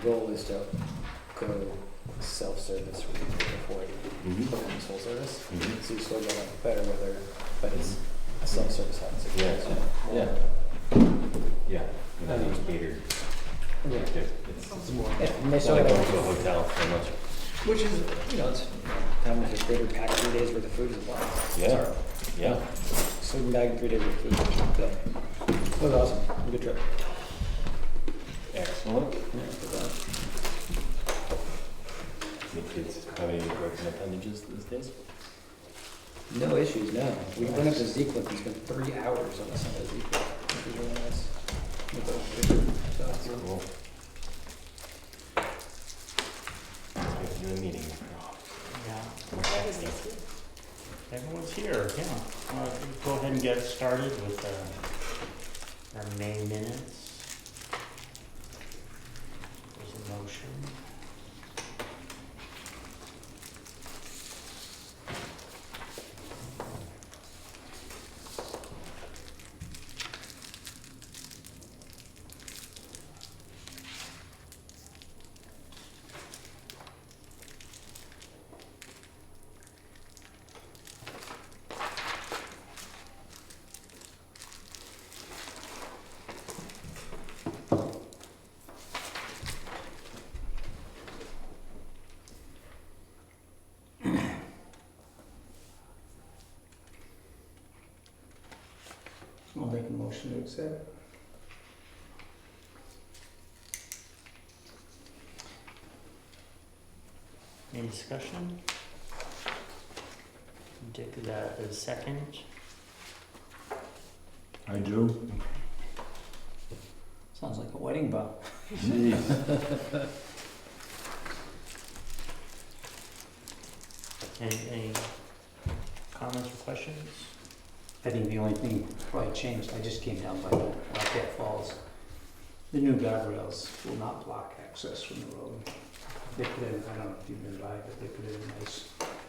goal is to go self-service before it becomes full service. So you still get like better weather, but it's a self-service housing situation. Yeah. You know, it's metered. Yeah. It's more. Yeah, and they not still like have, going to a hotel so much. which is, it's time if they would pack 3 days worth of food as well. Yeah. Yeah. Sleeping bag, 3 days worth of food. So, it was awesome. Good trip. Excellent. Yeah, good job. Any kids have any broken appendages these days? No issues, no. We went up to Zeekliff and spent 3 hours on the Sunday Zeekliff, which was really nice. With those two. So that's Cool. Let's get to a meeting. Yeah. Everyone's here, yeah. Go ahead and get started with our May minutes. There's a motion. I'll make a motion to accept. Any discussion? Dick, that is second. I do. Sounds like a wedding vow. Any comments or questions? I think the only thing probably changed, I just came down by Lafayette Falls. The new guardrails will not block access from the road. They put in, I don't know if you've been by, but they put in a nice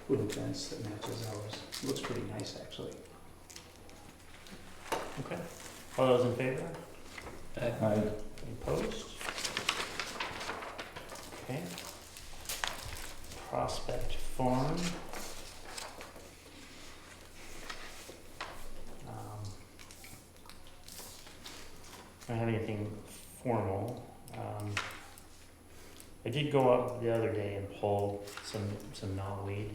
wooden fence that matches ours. It looks pretty nice, actually. Okay. All those in favor? I Any opposed? Okay. Prospect Farm. I don't have anything formal. I did go up the other day and pull some knotweed.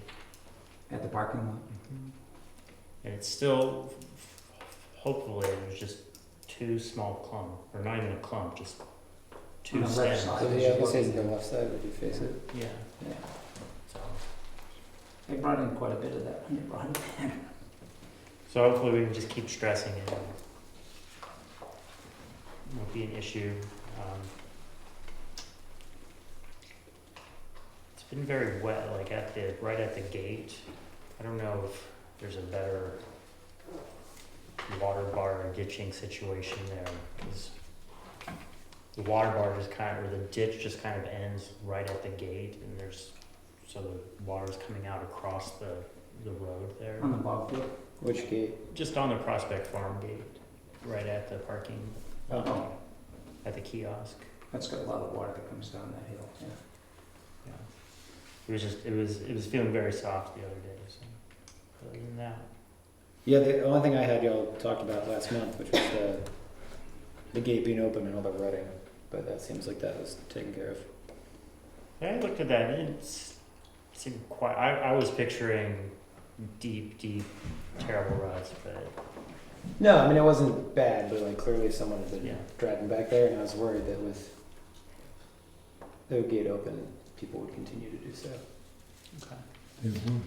At the parking lot. And it's still, hopefully, there's just 2 small clump, or not even a clump, just 2 On the left stems. side. So the other is the left side, would you face it? Yeah, Yeah. so. They brought in quite a bit of that when they brought it in. So hopefully we can just keep stressing it. Won't be an issue. It's been very wet, like right at the gate. I don't know if there's a better water bar or ditching situation there, because the water bar just or the ditch just kind of ends right at the gate, and so the water's coming out across the road there. On the bogfoot. Which gate? Just on the Prospect Farm gate, right at the parking, Oh, at the kiosk. that's got a lot of water that comes down that hill, yeah. Yeah. It was feeling very soft the other day, so other than that. Yeah, the only thing I had y'all talked about last month, which was the gate being open and all the rutting, but that seems like that was taken care of. I looked at that, and it seemed quite, I was picturing deep, terrible ruts, but No, I mean, it wasn't bad, but like clearly someone had been yeah. driving back there, and I was worried that with the gate open, people would continue to do so. Okay. It would.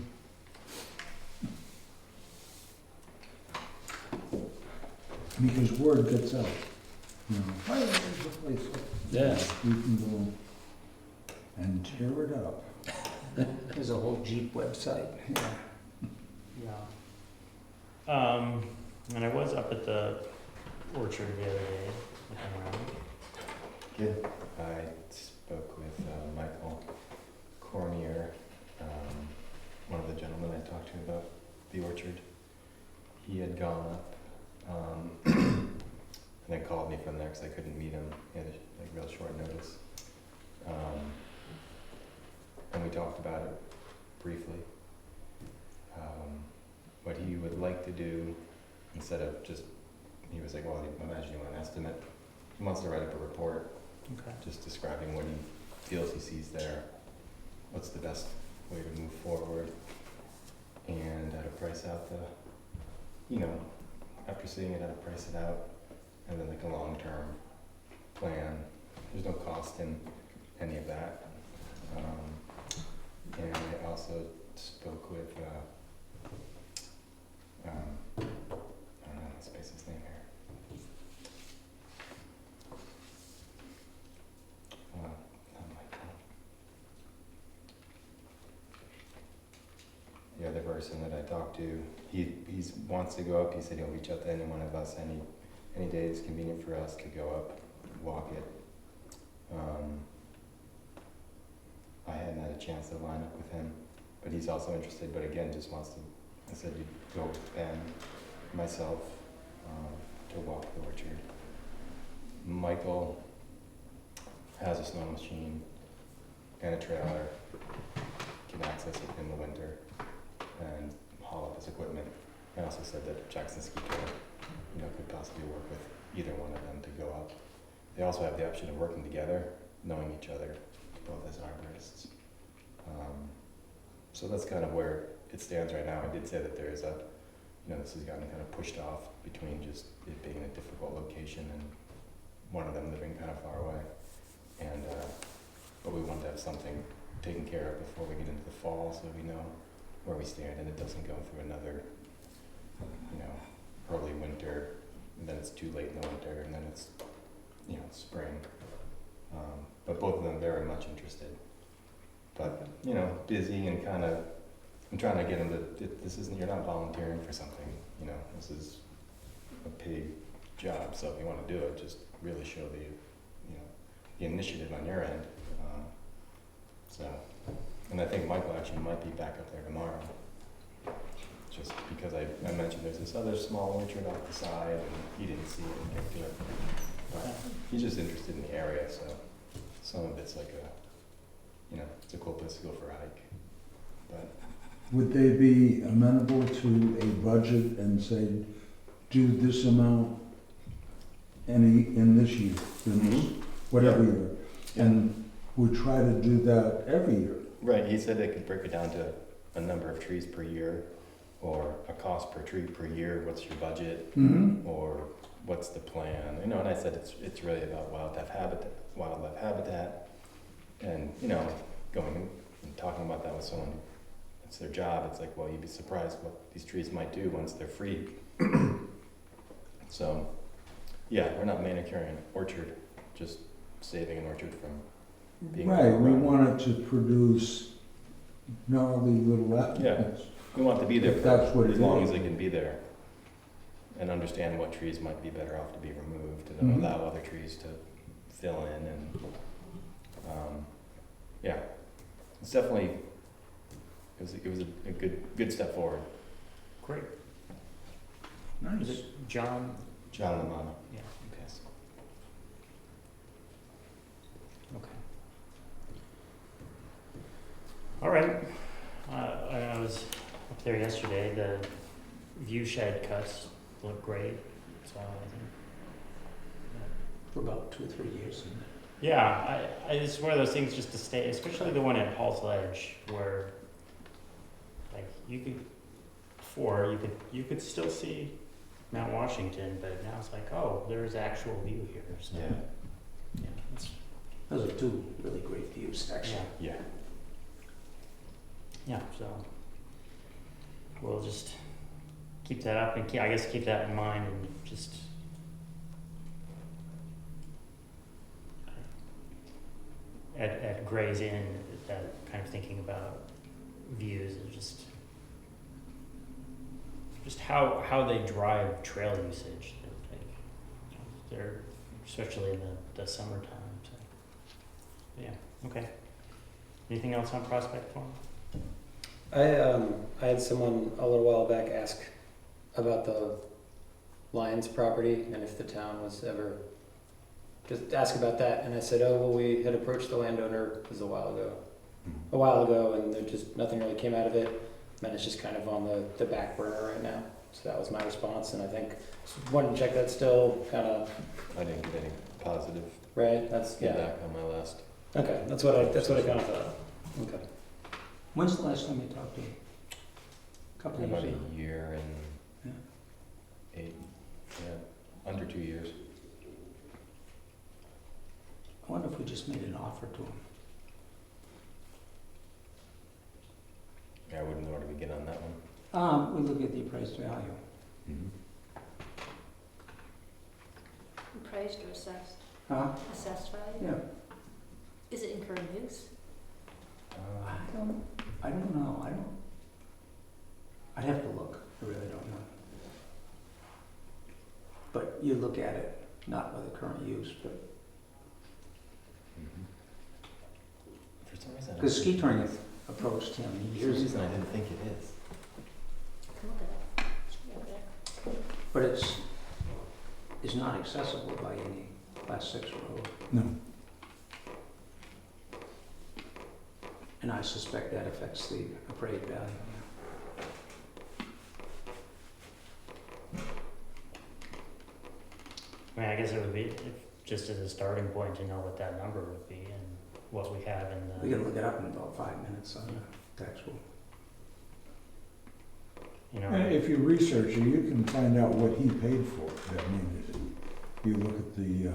Because word gets out, you know, hey, there's a place up Yeah. you can go and tear it up. There's a whole Jeep website, yeah. Yeah. And I was up at the orchard the other day, looking around. Good. I spoke with Michael Cormier, one of the gentlemen I talked to about the orchard. He had gone up and then called me from there because I couldn't meet him. He had real short notice. And we talked about it briefly. What he would like to do, instead of just, he was like, well, imagine you want an estimate. He wants to write up a report Okay. just describing what he feels he sees there, what's the best way to move forward, and how to price out the, after seeing it, how to price it out, and then like a long-term plan. There's no cost in any of that. And I also spoke with, I don't know, let's space his name here. Not Michael. The other person that I talked to, he wants to go up. He said he'll reach out to any one of us any day it's convenient for us to go up, walk it. I hadn't had a chance to line up with him, but he's also interested. But again, just wants to. I said you'd go with Ben, myself, to walk the orchard. Michael has a snow machine and a trailer, can access it in the winter, and haul up his equipment. I also said that Jackson Ski Trail, could possibly work with either one of them to go up. They also have the option of working together, knowing each other, both as arborists. So that's kind of where it stands right now. I did say that there is this has gotten kind of pushed off between just it being a difficult location and one of them living kind of far away. And but we want to have something taken care of before we get into the fall, so we know where we stand and it doesn't go through another, early winter, and then it's too late in the winter, and then it's, spring. But both of them very much interested. But, busy and kind of, I'm trying to get them to, this isn't, you're not volunteering for something, this is a paid job, so if you want to do it, just really show the initiative on your end. And I think Michael actually might be back up there tomorrow. Just because I mentioned there's this other small orchard off the side, and he didn't see it and get to it. But he's just interested in the area, so some of it's like it's a cool place to go for a hike. But Would they be amenable to a budget and say, do this amount in this year, in this, whatever year? And we try to do that every year. right, he said they could break it down to a number of trees per year, or a cost per tree per year. What's your budget, or what's the plan? And I said it's really about wildlife habitat, and going and talking about that with someone. It's their job. It's like, well, you'd be surprised what these trees might do once they're free. So, yeah, we're not manicuring an orchard, just saving an orchard from being Right, we overrun. want it to produce gnarly little apples. We want it to be there If that's what as it long is. as they can be there, and understand what trees might be better off to be removed, and Mhm. allow other trees to fill in. And yeah, it's definitely it was a good step forward. Great. Is Nice. it John? John Lamana. Yeah. Yes. Okay. All right. I was up there yesterday. The view shed cuts look great. So I think. For about 2 or 3 years. Yeah, it's one of those things just to stay, especially the one at Hall's Ledge, where like you could still see Mount Washington, but now it's like, oh, there's actual view here. So Yeah. yeah, it's, Those are 2 really great views, actually. yeah, Yeah. yeah. So we'll just keep that up and keep that in mind and just. At Gray's Inn, that kind of thinking about views and just how they drive trail usage. They're especially in the summertime. So yeah, okay. Anything else on Prospect Farm? I had someone a little while back ask about the Lions property and if the town was ever just ask about that, and I said, oh, well, we had approached the landowner, it was a while ago, and there just, nothing really came out of it, and it's just kind of on the back burner right now. So that was my response, and I think, just wanted to check that still kind of, I didn't get any positive right, that's, yeah, feedback on my last. okay, that's what I kind of thought, okay. When's the last time you talked to him? A couple of About years ago. a year Yeah. and 8, under 2 years. I wonder if we just made an offer to him. I wouldn't know where to begin on that one. We look at the appraised value. Appraised or assessed? Huh? Assessed value? Yeah. Is it in current use? I don't know, I'd have to look, I really don't know. But you look at it, not by the current use, but, For some reason, because Ski Touring approached him for some years reason I ago. didn't think it is. Can look it up. Should be over there. But it's not accessible by any Class 6 road. No. And I suspect that affects the appraised value. I mean, I guess it would be, just as a starting point to know what that number would be and what we have in We the, can look it up in about 5 minutes on the tax roll. you know. And if you research it, you can find out what he paid for it. I mean, if you look at the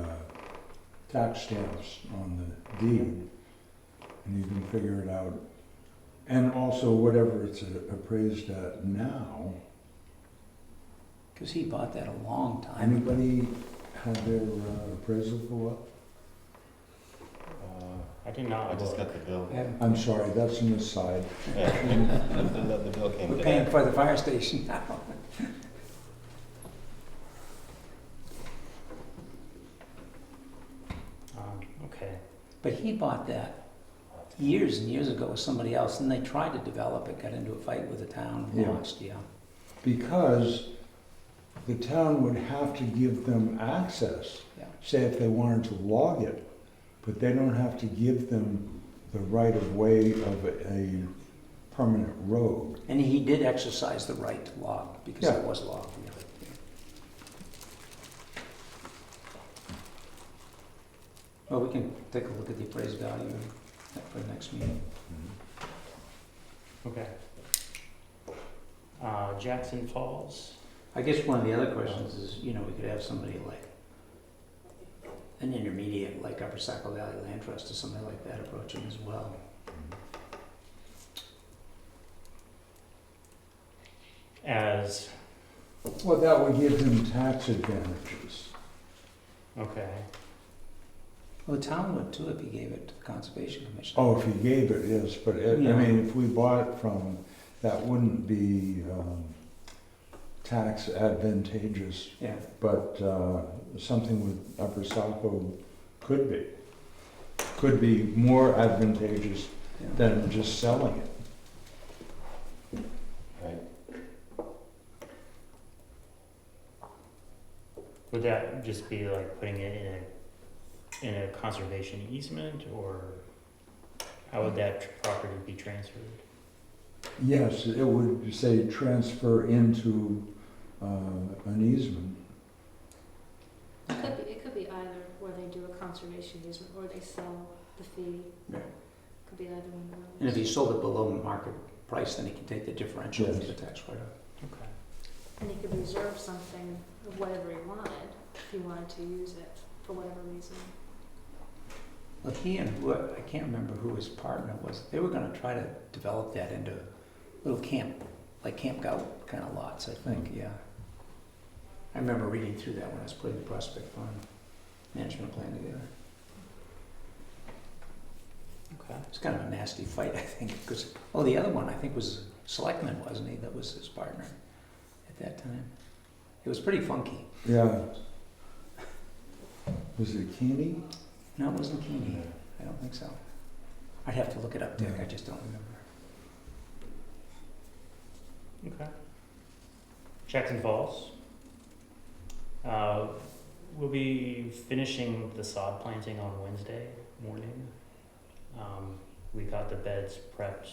tax stamps on the deed, and you can figure it out. And also whatever it's appraised at now. Because he bought that a long time ago. Anybody had their appraisal go up? I did not I just look. got the bill. I'm sorry, that's an aside. Yeah, the bill came We're today. paying for the fire station now. Okay, But he bought that years and years ago with somebody else, and they tried to develop it, got into a fight with the town, Yeah. lost, yeah. Because the town would have to give them access, Yeah. say if they wanted to log it, but they don't have to give them the right of way of a permanent road. And he did exercise the right to log, because Yeah. it was logged, yeah. Well, we can take a look at the appraised value for the next meeting. okay. Jackson Falls, I guess one of the other questions is, you know, we could have somebody like an intermediate, like Upper Saco Valley Land Trust or something like that approach him as well. as, Well, that would give him tax advantages. okay, Well, the town would too if he gave it to the Conservation Commission. Oh, if he gave it, yes, but I Yeah. mean, if we bought it from him, that wouldn't be tax advantageous, Yeah, but something with Upper Saco could be. Could be more advantageous yeah. than just selling it. Right. would that just be like putting it in a conservation easement, or how would that property be transferred? Yes, it would say transfer into an easement. It could be either where they do a conservation easement or they sell the fee. Yeah. Could be either one of those. And if he sold it below market price, then he can take the differential Yes. for the tax write-off. Okay. And he could reserve something of whatever he wanted, if he wanted to use it for whatever reason. Well, he and I can't remember who his partner was, they were gonna try to develop that into little camp, like Camp Gout kind of lots, I think, yeah. I remember reading through that when I was putting the Prospect Farm management plan together. Okay. It's kind of a nasty fight, I think, because, oh, the other one, I think, was Selectman, wasn't he? That was his partner at that time. It was pretty funky. Yeah. Was it Keeney? No, it wasn't Keeney. I don't think so. I'd have to look it up, Dick, Yeah. I just don't remember. Okay. Jackson Falls. We'll be finishing the sod planting on Wednesday morning. We got the beds prepped.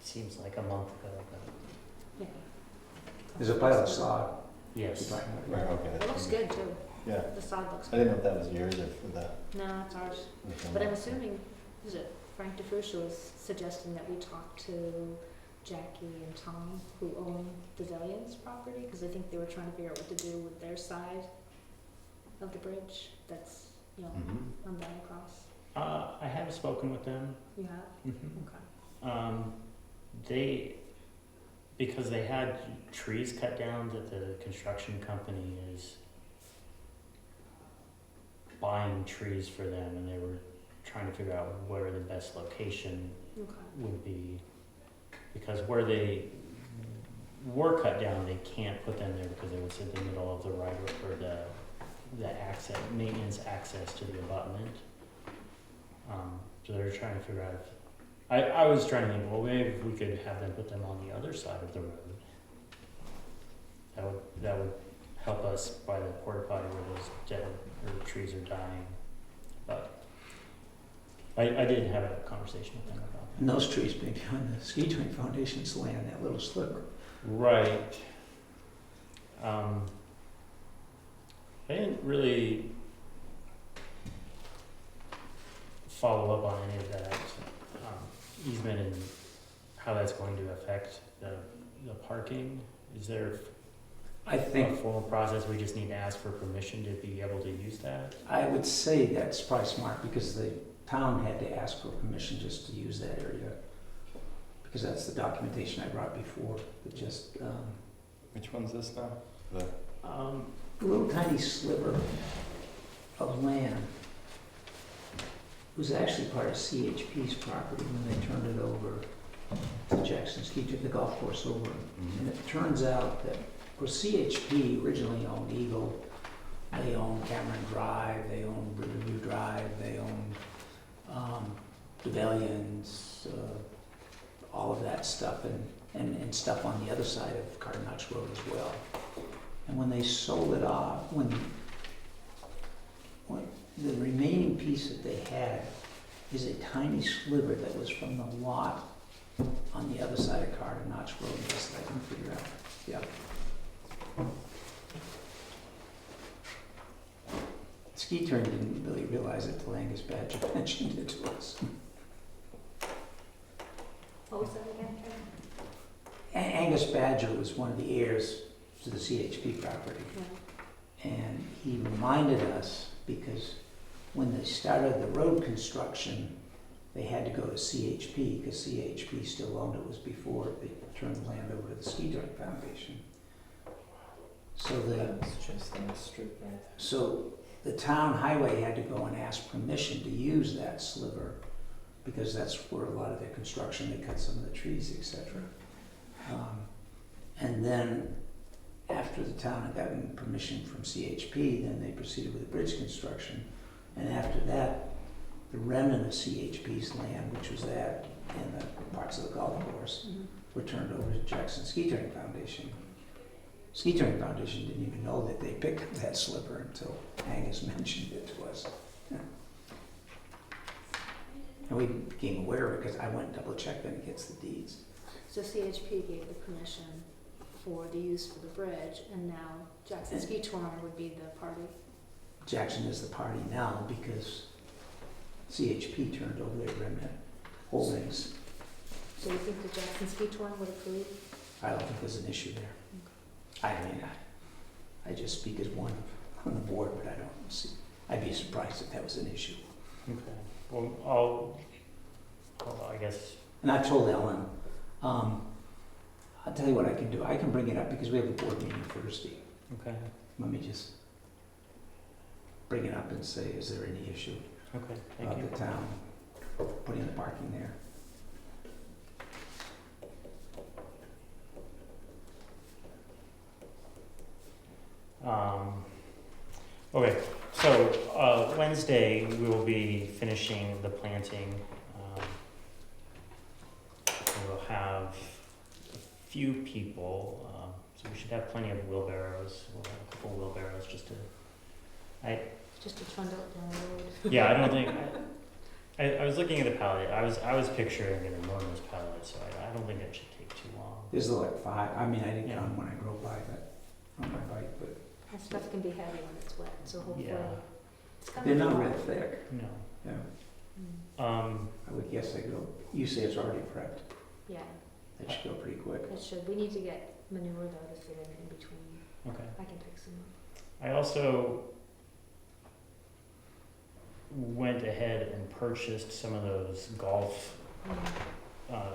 Seems like a month ago, but Yeah. There's a pile of sod. yes. You're talking about. Right, okay. It that's looks fine. good too. Yeah, The sod looks I didn't know good. if that was yours or for that. No, it's ours. But I'm assuming, is it Frank DeFrucia was suggesting that we talk to Jackie and Tom, who own the Zillions property, because I think they were trying to figure out what to do with their side of the bridge that's, Mm-hmm. on down across. I have spoken with them. You have? Mhm. Okay. They, because they had trees cut down that the construction company is buying trees for them, and they were trying to figure out where the best location Okay. would be. Because where they were cut down, they can't put them there because it was in the middle of the right or the access, maintenance access to the abutment. So they're trying to figure out if, I was trying to think, well, maybe if we could have them put them on the other side of the road. That would help us by the porta potty where those dead or trees are dying. But I did have a conversation with them about that. And those trees being on the Ski Touring Foundation's land, that little sliver. Right. I didn't really follow up on any of that easement and how that's going to affect the parking. Is there I a think, formal process? We just need to ask for permission to be able to use that? I would say that's probably smart because the town had to ask for permission just to use that area. Because that's the documentation I brought before, that just, Which one's this now? The, a little tiny sliver of land. It was actually part of CHP's property when they turned it over to Jackson Ski, took the golf course over. And it turns out that, well, CHP originally owned Eagle. They own Cameron Drive, they own Riverview Drive, they own Pavilions, all of that stuff, and stuff on the other side of Carter Notch Road as well. And when they sold it off, when the remaining piece that they had is a tiny sliver that was from the lot on the other side of Carter Notch Road, best I can figure out. Yeah. Ski Touring didn't really realize it till Angus Badger mentioned it to us. What was that again, Karen? Angus Badger was one of the heirs to the CHP property. Yeah. And he reminded us, because when they started the road construction, they had to go to CHP, because CHP still owned it. It was before they turned the land over to the Ski Touring Foundation. So It's just on the strip right there. so the town highway had to go and ask permission to use that sliver, because that's where a lot of their construction, they cut some of the trees, etc. And then after the town had gotten permission from CHP, then they proceeded with the bridge construction. And after that, the remnant of CHP's land, which was that and the parts of the golf course, were turned over to Jackson Ski Touring Foundation. Ski Touring Foundation didn't even know that they picked up that sliver until Angus mentioned it to us. Yeah. And we became aware of it because I went and double checked them against the deeds. So CHP gave the permission for the use for the bridge, and now Jackson Ski Touring would be the party. Jackson is the party now because CHP turned over their remnant holdings. So you think the Jackson Ski Touring would approve? I don't think there's an issue there. I mean, I just speak as one on the board, but I don't see, I'd be surprised if that was an issue. Okay. Well, I guess, And I told Ellen, I'll tell you what I can do. I can bring it up because we have a board meeting Thursday. okay, Let me just bring it up and say, is there any issue okay, thank of you. the town putting the parking there? Okay, so Wednesday we will be finishing the planting. We'll have a few people, So we should have plenty of wheelbarrows, we'll have a couple wheelbarrows just to, Just to trundle it down the road. yeah, I don't think, I was looking at the pallet, I was picturing an enormous pallet, so I don't think it should take too long. There's like 5, I mean, I didn't Yeah. count when I drove by, but, on my bike, but That stuff can be heavy when it's wet, so hopefully Yeah. it's gonna they're not fall. real thick, No. yeah. Mm. I would guess they go, you say it's already prepped, Yeah, that should go pretty quick. it should. We need to get manure though to fit in between. Okay. I can pick some up. I also went ahead and purchased some of those golf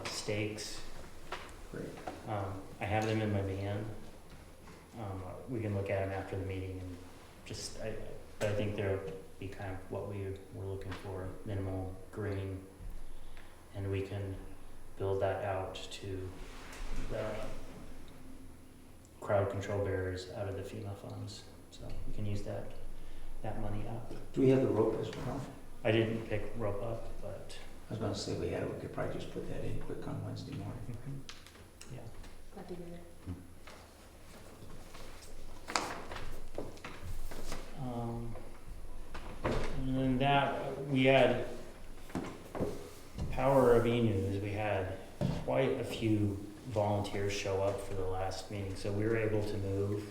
stakes. Great. I have them in my van. We can look at them after the meeting and just, I think they'll be kind of what we were looking for, minimal green. And we can build that out to the crowd control barriers out of the FEMA funds. So we can use that money up. Do we have the rope as well? I didn't pick rope up, but I was gonna say we had it, we could probably just put that in quick on Wednesday morning. yeah. That'd be good. And then that, we had Power of E-News, we had quite a few volunteers show up for the last meeting, so we were able to move.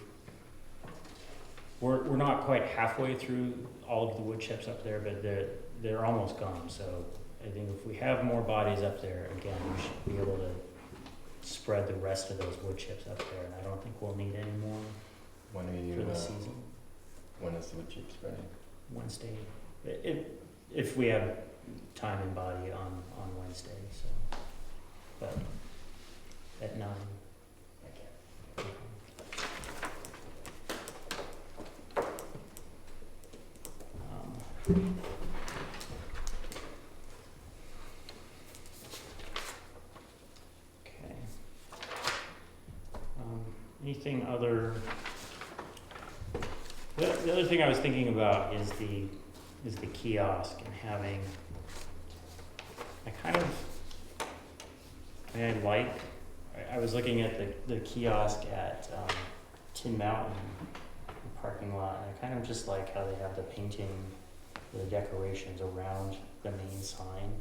We're not quite halfway through all of the wood chips up there, but they're almost gone, so I think if we have more bodies up there, again, we should be able to spread the rest of those wood chips up there, and I don't think we'll need any more When are for you, the season. when is the wood chip spreading? Wednesday, if we have time and body on Wednesday, so, but at 9. Okay. Anything other? The other thing I was thinking about is the kiosk and having, I was looking at the kiosk at Tin Mountain parking lot, and I kind of just like how they have the painting, the decorations around the main sign.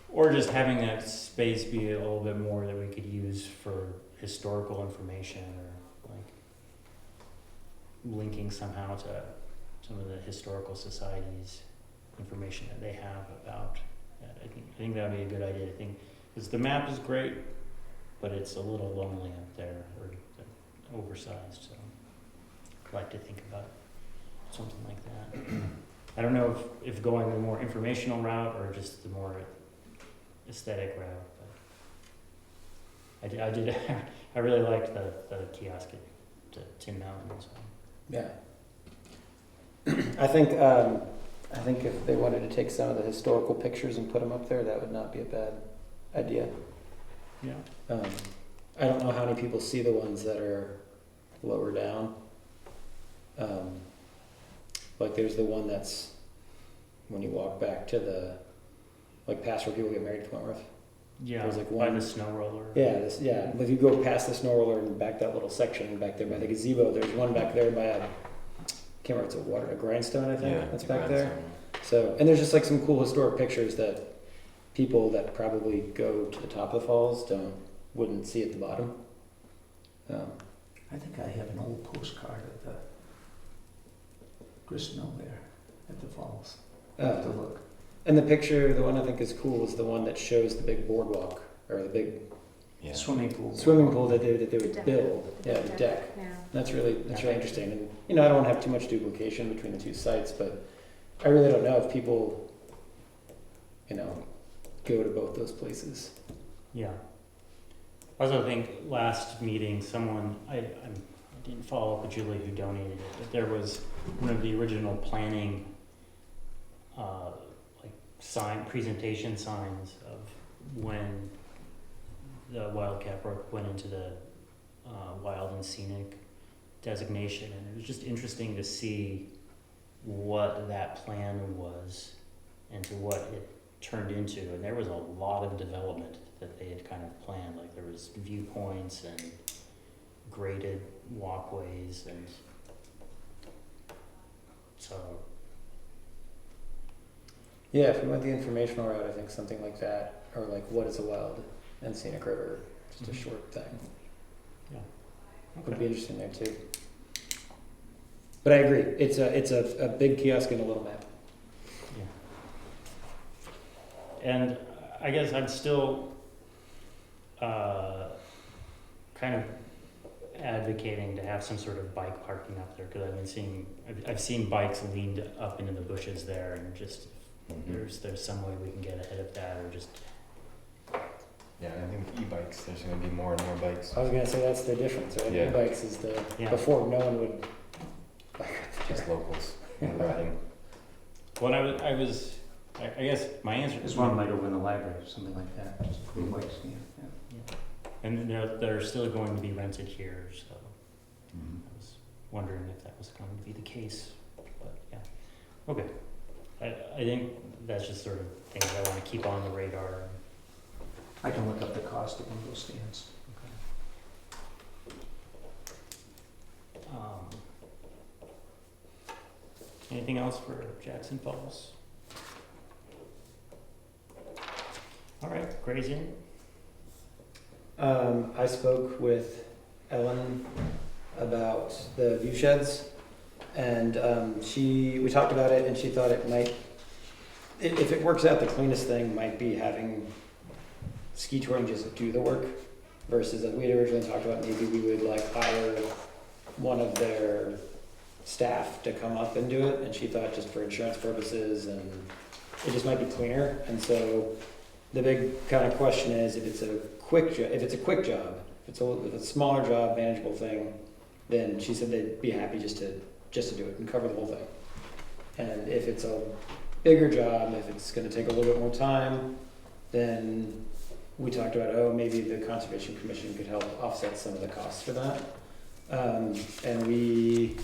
Or just having that space be a little bit more that we could use for historical information, or like linking somehow to some of the historical societies information that they have about that. I think that would be a good idea. I think because the map is great, but it's a little lonely up there, or oversized. So I'd like to think about something like that. I don't know if going the more informational route or just the more aesthetic route, but I really liked the kiosk at Tin Mountain. So. Yeah. I think if they wanted to take some of the historical pictures and put them up there, that would not be a bad idea. Yeah. I don't know how many people see the ones that are lower down. Like there's the one that's when you walk back to past where people get married to Wentworth. Yeah, There's like by one- the snow roller. Yeah. If you go past the snow roller and back that little section back there by the gazebo, there's one back there by can't remember, it's a grindstone, I think, that's the back there. grindstone. So, and there's just like some cool historic pictures that people that probably go to the top of the falls wouldn't see at the bottom. I think I have an old postcard of the grist mill there at the falls. I'll have to look. And the picture, the one I think is cool is the one that shows the big boardwalk or the big Yeah. Swimming pool. swimming pool that they would deck. build. Yeah, the deck. Yeah. That's really interesting. And I don't want to have too much duplication between the two sites, but I really don't know if people, go to both those places. Yeah. I also think last meeting, someone, I didn't follow up with Julie who donated it, but there was one of the original planning, presentation signs of when the Wildcat Brook went into the wild and scenic designation, and it was just interesting to see what that plan was and to what it turned into. And there was a lot of development that they had kind of planned, like there was viewpoints and graded walkways and so, Yeah, if we went the informational route, I think something like that, or like what is a wild and scenic river, just a Mhm. short thing, would okay. be interesting there too. But I agree, it's a big kiosk and a little map. Yeah. And I guess I'm still kind of advocating to have some sort of bike parking up there, because I've seen bikes leaned up into the bushes there, and just there's some way we can get ahead of that, or just Yeah, and I think e-bikes, there's gonna be more and more bikes. I was gonna say that's the difference, right? Yeah. E-bikes is the, Yeah. before no one would. Just locals riding. Well, I guess my answer There's one right over in the library, or something like that, just a little bike stand, yeah. and they're still going to be rented here, so I was wondering if that was going to be the case, but yeah, okay. I think that's just sort of things I want to keep on the radar. I can look up the cost of one of those stands. Um, anything else for Jackson Falls? All right, Gray's Inn. I spoke with Ellen about the view sheds, and we talked about it, and she thought it might, if it works out, the cleanest thing might be having ski touring just do the work, versus we had originally talked about maybe we would like hire one of their staff to come up and do it, and she thought just for insurance purposes and it just might be cleaner. And so the big kind of question is, if it's a quick job, if it's a smaller job, manageable thing, then she said they'd be happy just to do it and cover the whole thing. And if it's a bigger job, if it's going to take a little bit more time, then we talked about, maybe the Conservation Commission could help offset some of the costs for that. And we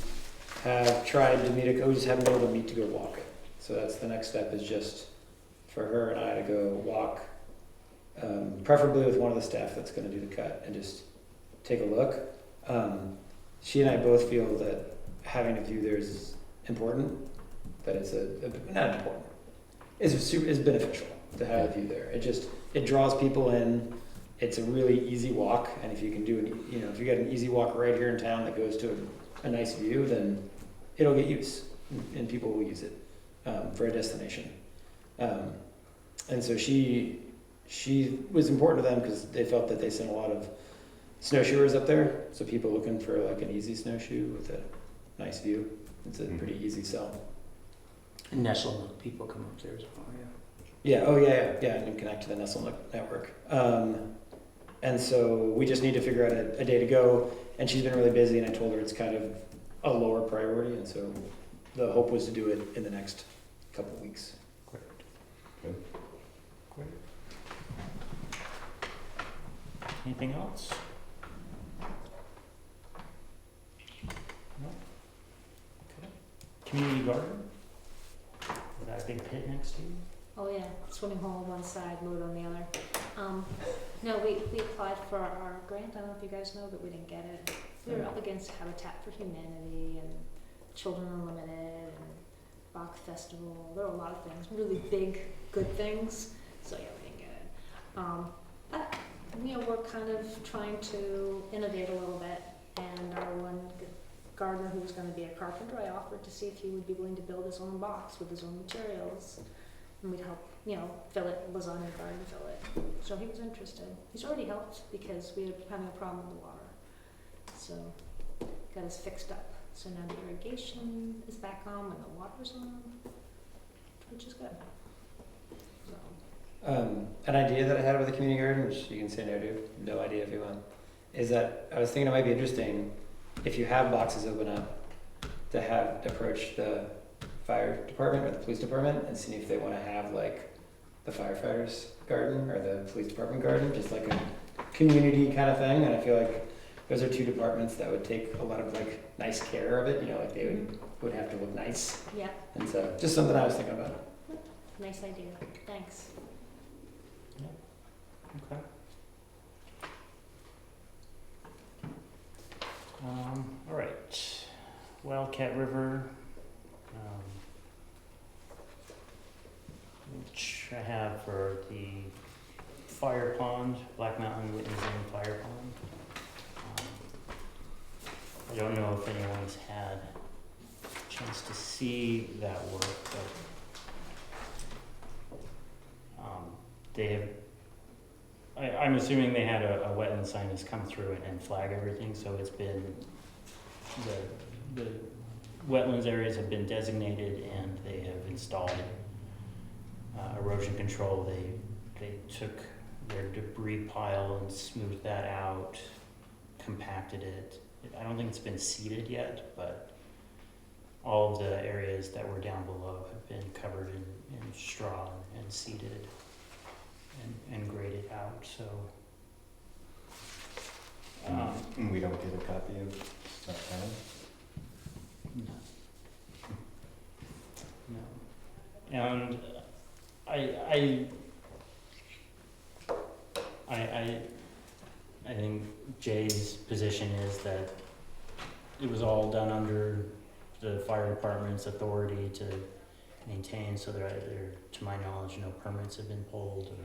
have tried to we just haven't been able to meet to go walk it. So that's the next step, is just for her and I to go walk, preferably with one of the staff that's going to do the cut, and just take a look. She and I both feel that having a view there is important, that it's not important, is beneficial to have a view there. It draws people in. It's a really easy walk, and if you can if you get an easy walk right here in town that goes to a nice view, then it'll get use, and people will use it for a destination. And so she was important to them because they felt that they sent a lot of snowshoers up there, so people looking for like an easy snowshoe with a nice view. It's a pretty easy sell. And Nestle people come up there as well, yeah. Yeah, and connect to the Nestle network. And so we just need to figure out a day to go, and she's been really busy, and I told her it's kind of a lower priority, and so the hope was to do it in the next couple of weeks. Great. Good. Great. Anything else? No? Okay. Community garden? With that big pit next to you? Oh yeah, swimming hole on one side, moat on the other. No, we applied for our grant, I don't know if you guys know, but we didn't get it. We were up against Habitat for Humanity and Children Unlimited and Bach Festival. There were a lot of things, really big, good things. So yeah, we didn't get it. But, we're kind of trying to innovate a little bit. And our one gardener who was going to be a carpenter, I offered to see if he would be willing to build his own box with his own materials. And we'd help, fill it, lasagna garden fill it. So he was interested. He's already helped because we were having a problem with the water. So got us fixed up. So now the irrigation is back on when the water's on, which is good. So. An idea that I had with the community garden, which you can say no to, no idea if you want, is that I was thinking it might be interesting if you have boxes open up to approach the fire department or the police department and see if they want to have like the firefighters garden or the police department garden, just like a community kind of thing. And I feel like those are two departments that would take a lot of like nice care of it, like they would have to look nice. Yeah, And so just something I was thinking about. nice idea. Thanks. Okay. All right, Wildcat River, which I have for the fire pond, Black Mountain Whitney Zone Fire Pond. I don't know if anyone's had a chance to see that work, but they have, I'm assuming they had a wetland scientist come through and flag everything, so it's been, the wetlands areas have been designated and they have installed erosion control. They took their debris pile and smoothed that out, compacted it. I don't think it's been seeded yet, but all of the areas that were down below have been covered in straw and seeded and graded out, so. And we don't get a copy of that plan? No. No. And I think Jay's position is that it was all done under the fire department's authority to maintain, so there, to my knowledge, no permits have been pulled or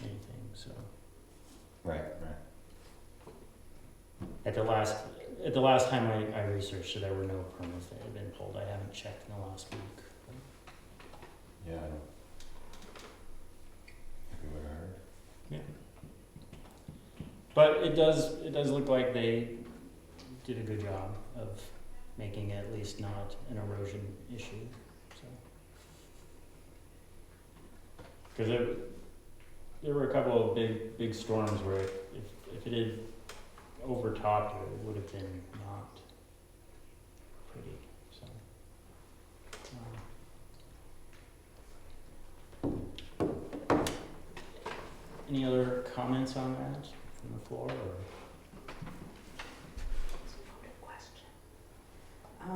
anything, so. Right. At the last time I researched it, there were no permits that had been pulled. I haven't checked in the last week. Yeah, I don't think we would have heard. Yeah. But it does look like they did a good job of making it at least not an erosion issue, so. Because there were a couple of big storms where if it had overtopped it, it would have been not pretty, so. Any other comments on that from the floor, or? Good question. I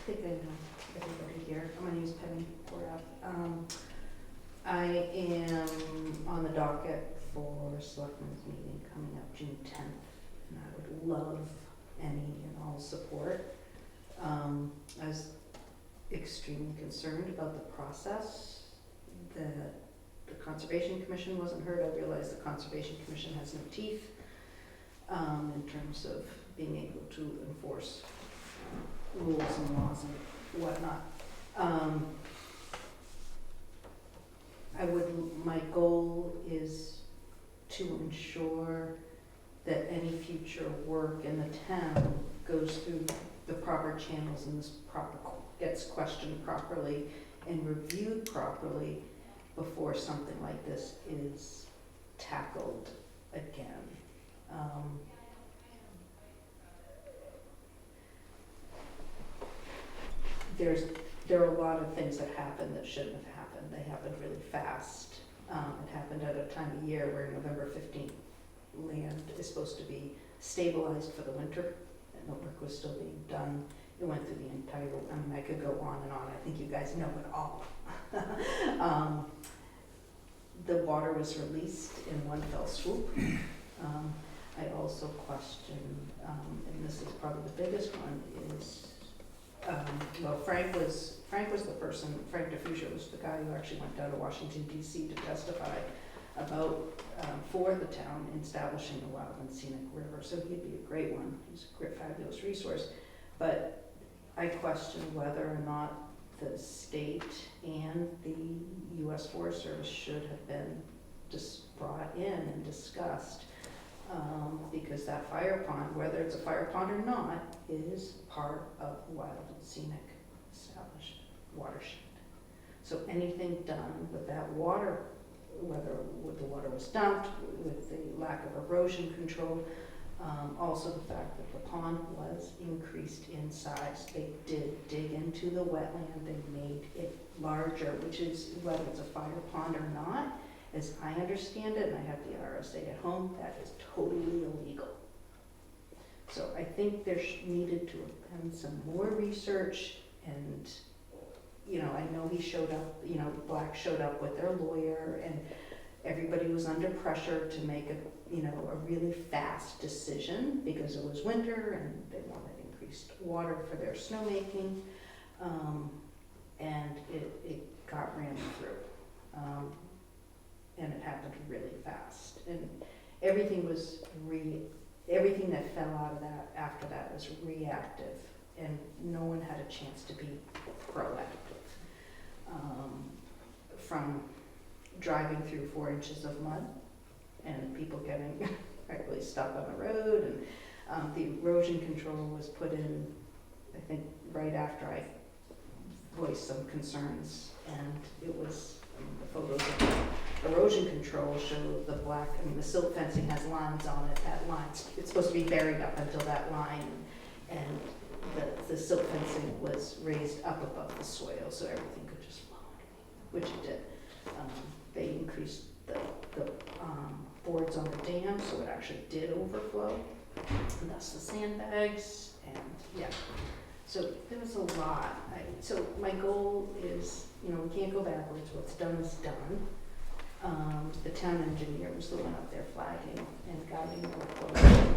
think I know everybody here. I'm gonna use Penny Porab. I am on the docket for Selectmen's meeting coming up June 10th, and I would love any and all support. I was extremely concerned about the process, that the Conservation Commission wasn't heard. I realize the Conservation Commission has no teeth in terms of being able to enforce rules and laws and whatnot. My goal is to ensure that any future work in the town goes through the proper channels and gets questioned properly and reviewed properly before something like this is tackled again. There are a lot of things that happened that shouldn't have happened. They happened really fast. It happened at a time of year where November 15th land is supposed to be stabilized for the winter, and the work was still being done. It went through the entire, I could go on and on. I think you guys know it all. The water was released in one fell swoop. I also question, and this is probably the biggest one, is Frank was the person. Frank DeFuscio was the guy who actually went down to Washington D.C. to testify about for the town establishing the Wild and Scenic River. So he'd be a great one. He's a great, fabulous resource. But I question whether or not the state and the U.S. Forest Service should have been just brought in and discussed, because that fire pond, whether it's a fire pond or not, is part of Wild and Scenic established watershed. So anything done with that water, whether the water was dumped, with the lack of erosion control, also the fact that the pond was increased in size. They did dig into the wetland, they made it larger, which is, whether it's a fire pond or not, as I understand it, and I have the RSA at home, that is totally illegal. So I think there needed to have been some more research, and, I know he showed up, Black showed up with their lawyer, and everybody was under pressure to make you know, a really fast decision because it was winter and they wanted increased water for their snowmaking. And it got ran through. And it happened really fast. And everything that fell out of that after that was reactive, and no one had a chance to be proactive. From driving through 4 inches of mud and people getting rightfully stuck on the road, and the erosion control was put in, I think, right after I voiced some concerns, and it was, the photos of erosion control show the black, the silt fencing has lines on it, that line's, it's supposed to be buried up until that line, and the silt fencing was raised up above the soil so everything could just flow underneath, which it did. They increased the boards on the dam, so it actually did overflow, and thus the sandbags, and yeah. So there was a lot. So my goal is, you know, we can't go backwards. What's done is done. The town engineer was the one up there flagging and guiding the workload.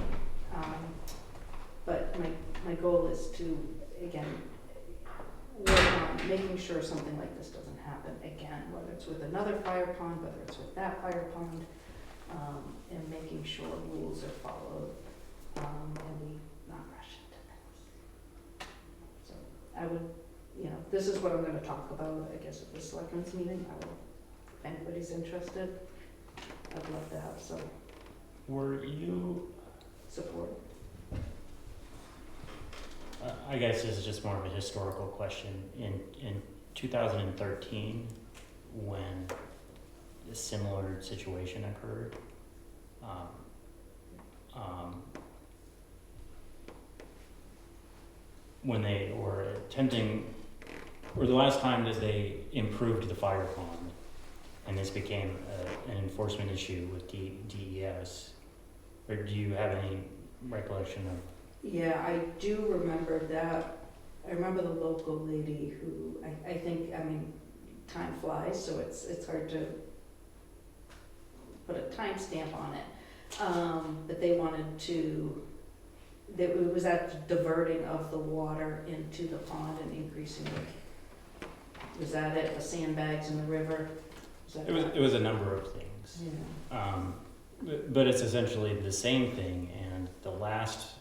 But my goal is to, again, work on making sure something like this doesn't happen again, whether it's with another fire pond, whether it's with that fire pond, and making sure rules are followed, and we not rush into things. So I would, you know, this is what I'm going to talk about, I guess, at the selectmen's meeting. I will, if anybody's interested, I'd love to have some Were you, support. I guess this is just more of a historical question. In 2013, when a similar situation occurred, when they were attempting, or the last time that they improved the fire pond, and this became an enforcement issue with DES, or do you have any recollection of? Yeah, I do remember that. I remember the local lady who, I think, I mean, time flies, so it's hard to put a time stamp on it. But they wanted to, it was that diverting of the water into the pond and increasing it. Was that it? The sandbags in the river? It was a number of things. Yeah. But it's essentially the same thing, and the last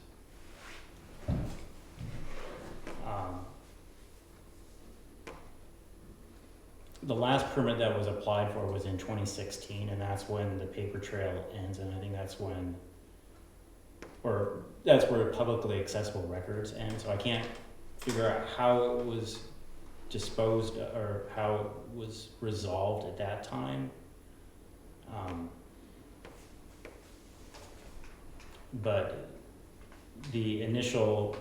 permit that was applied for was in 2016, and that's when the paper trail ends, and I think that's when, or that's where publicly accessible records end. So I can't figure out how it was disposed or how it was resolved at that time. But the initial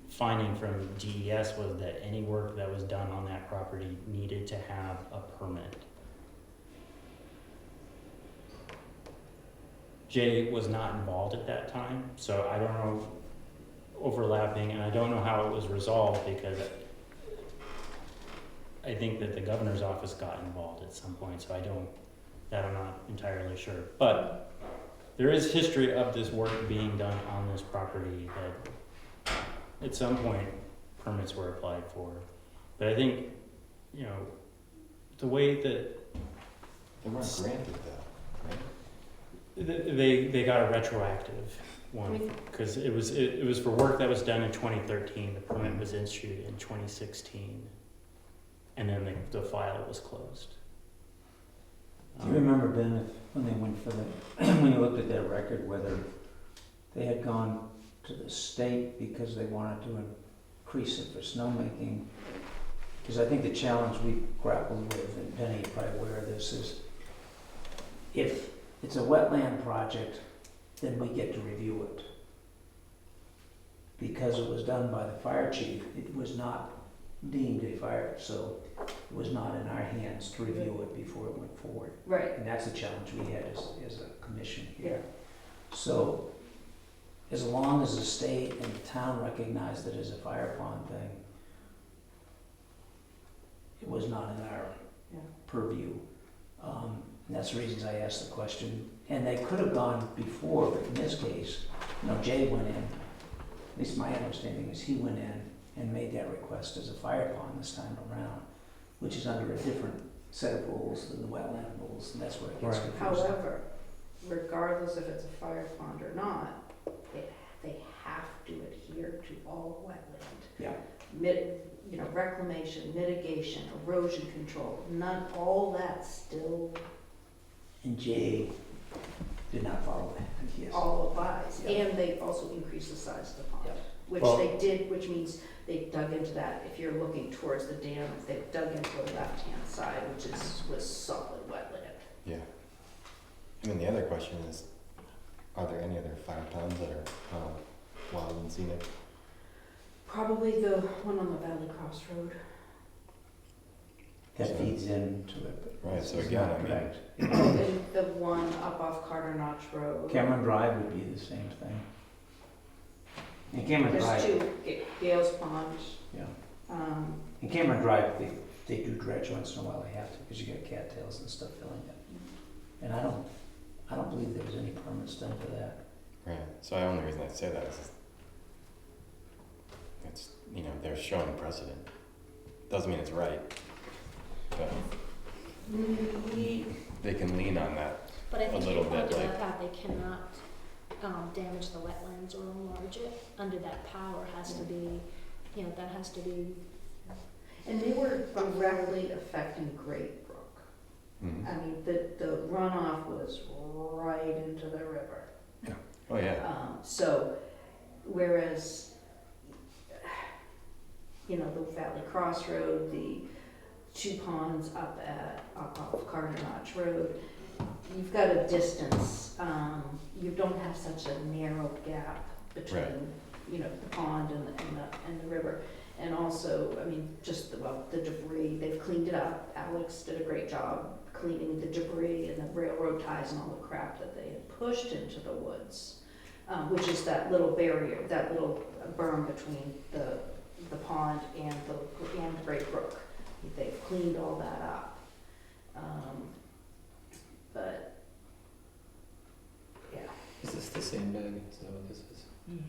finding from DES was that any work that was done on that property needed to have a permit. Jay was not involved at that time, so I don't know, overlapping, and I don't know how it was resolved, because I think that the governor's office got involved at some point, so I'm not entirely sure. But there is history of this work being done on this property that at some point permits were applied for. But I think, you know, the way that They weren't granted though, right? they got a retroactive one, because it was for work that was done in 2013. The permit was issued in 2016, and then the file was closed. Do you remember, Ben, when they went for when you looked at their record, whether they had gone to the state because they wanted to increase it for snowmaking? Because I think the challenge we grappled with, and Penny is probably aware of this, is if it's a wetland project, then we get to review it. Because it was done by the fire chief, it was not deemed a fire, so it was not in our hands to review it before it went forward. Right. And that's the challenge we had as a commission here. So as long as the state and the town recognized it as a fire pond thing, it was not in our purview. And that's the reasons I asked the question. And they could have gone before, but in this case, Jay went in, at least my understanding is he went in and made that request as a fire pond this time around, which is under a different set of rules than the wetland rules, and that's where it gets Right. confusing. However, regardless if it's a fire pond or not, they have to adhere to all wetland. Yeah. Reclamation, mitigation, erosion control, all that still And Jay did not follow that, yes. all applies. Yeah. And they also increased the size of the pond, Yeah. which Well- they did, which means they dug into that. If you're looking towards the dam, they dug into the left-hand side, which was solid wetland. Yeah. And then the other question is, are there any other fire ponds that are wild and scenic? Probably the one on the Valley Cross Road. That feeds into it. but Right, so it's again, not I mean- correct. And the one up off Carter Notch Road. Cameron Drive would be the same thing. And Cameron There's Drive, two, Gales Pond, yeah. um, In Cameron Drive, they do dredge once in a while, they have to, because you get cattails and stuff filling it. And I don't believe there was any permits done for that. Right. So the only reason I say that is it's, they're showing precedent. Doesn't mean it's right, but they can lean on that. But I A think little you bit, pointed like- out how they cannot damage the wetlands or enlarge it. Under that power has to be, that has to be, and they were directly affecting Great Brook. Mhm. I mean, the runoff was right into the river. Oh, yeah. So, whereas, the Valley Cross Road, the two ponds up off Carter Notch Road, you've got a distance, you don't have such a narrow gap between, Right. the pond and the river. And also, I mean, just the debris, they've cleaned it up. Alex did a great job cleaning the debris and the railroad ties and all the crap that they had pushed into the woods, which is that little barrier, that little berm between the pond and the Great Brook. They've cleaned all that up. But, yeah. Is this the same bag? Is that what this is?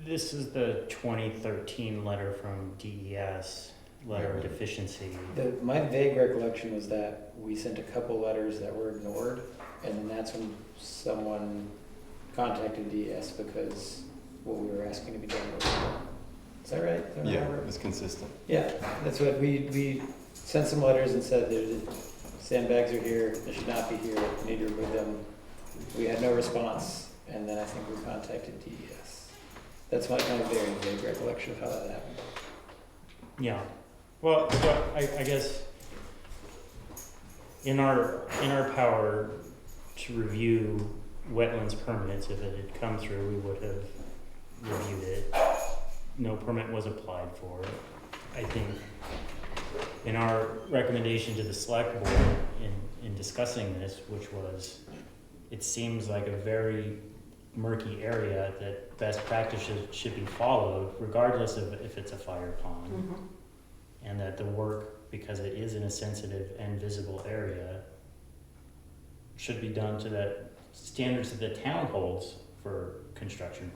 This is the 2013 letter from DES, letter of deficiency. My vague recollection was that we sent a couple letters that were ignored, and then that's when someone contacted DES because what we were asking to be done was wrong. Is that right? Do I Yeah, remember? it's consistent. Yeah, that's what we sent some letters and said there's sandbags are here, they should not be here, we need to remove them. We had no response, and then I think we contacted DES. That's my kind of very vague recollection of how that happened. Yeah. Well, so I guess in our power to review wetlands permits, if it had come through, we would have reviewed it. No permit was applied for. I think in our recommendation to the select board in discussing this, which was, it seems like a very murky area that best practices should be followed regardless of if it's a fire pond. Mhm. And that the work, because it is in a sensitive and visible area, should be done to the standards that the town holds for construction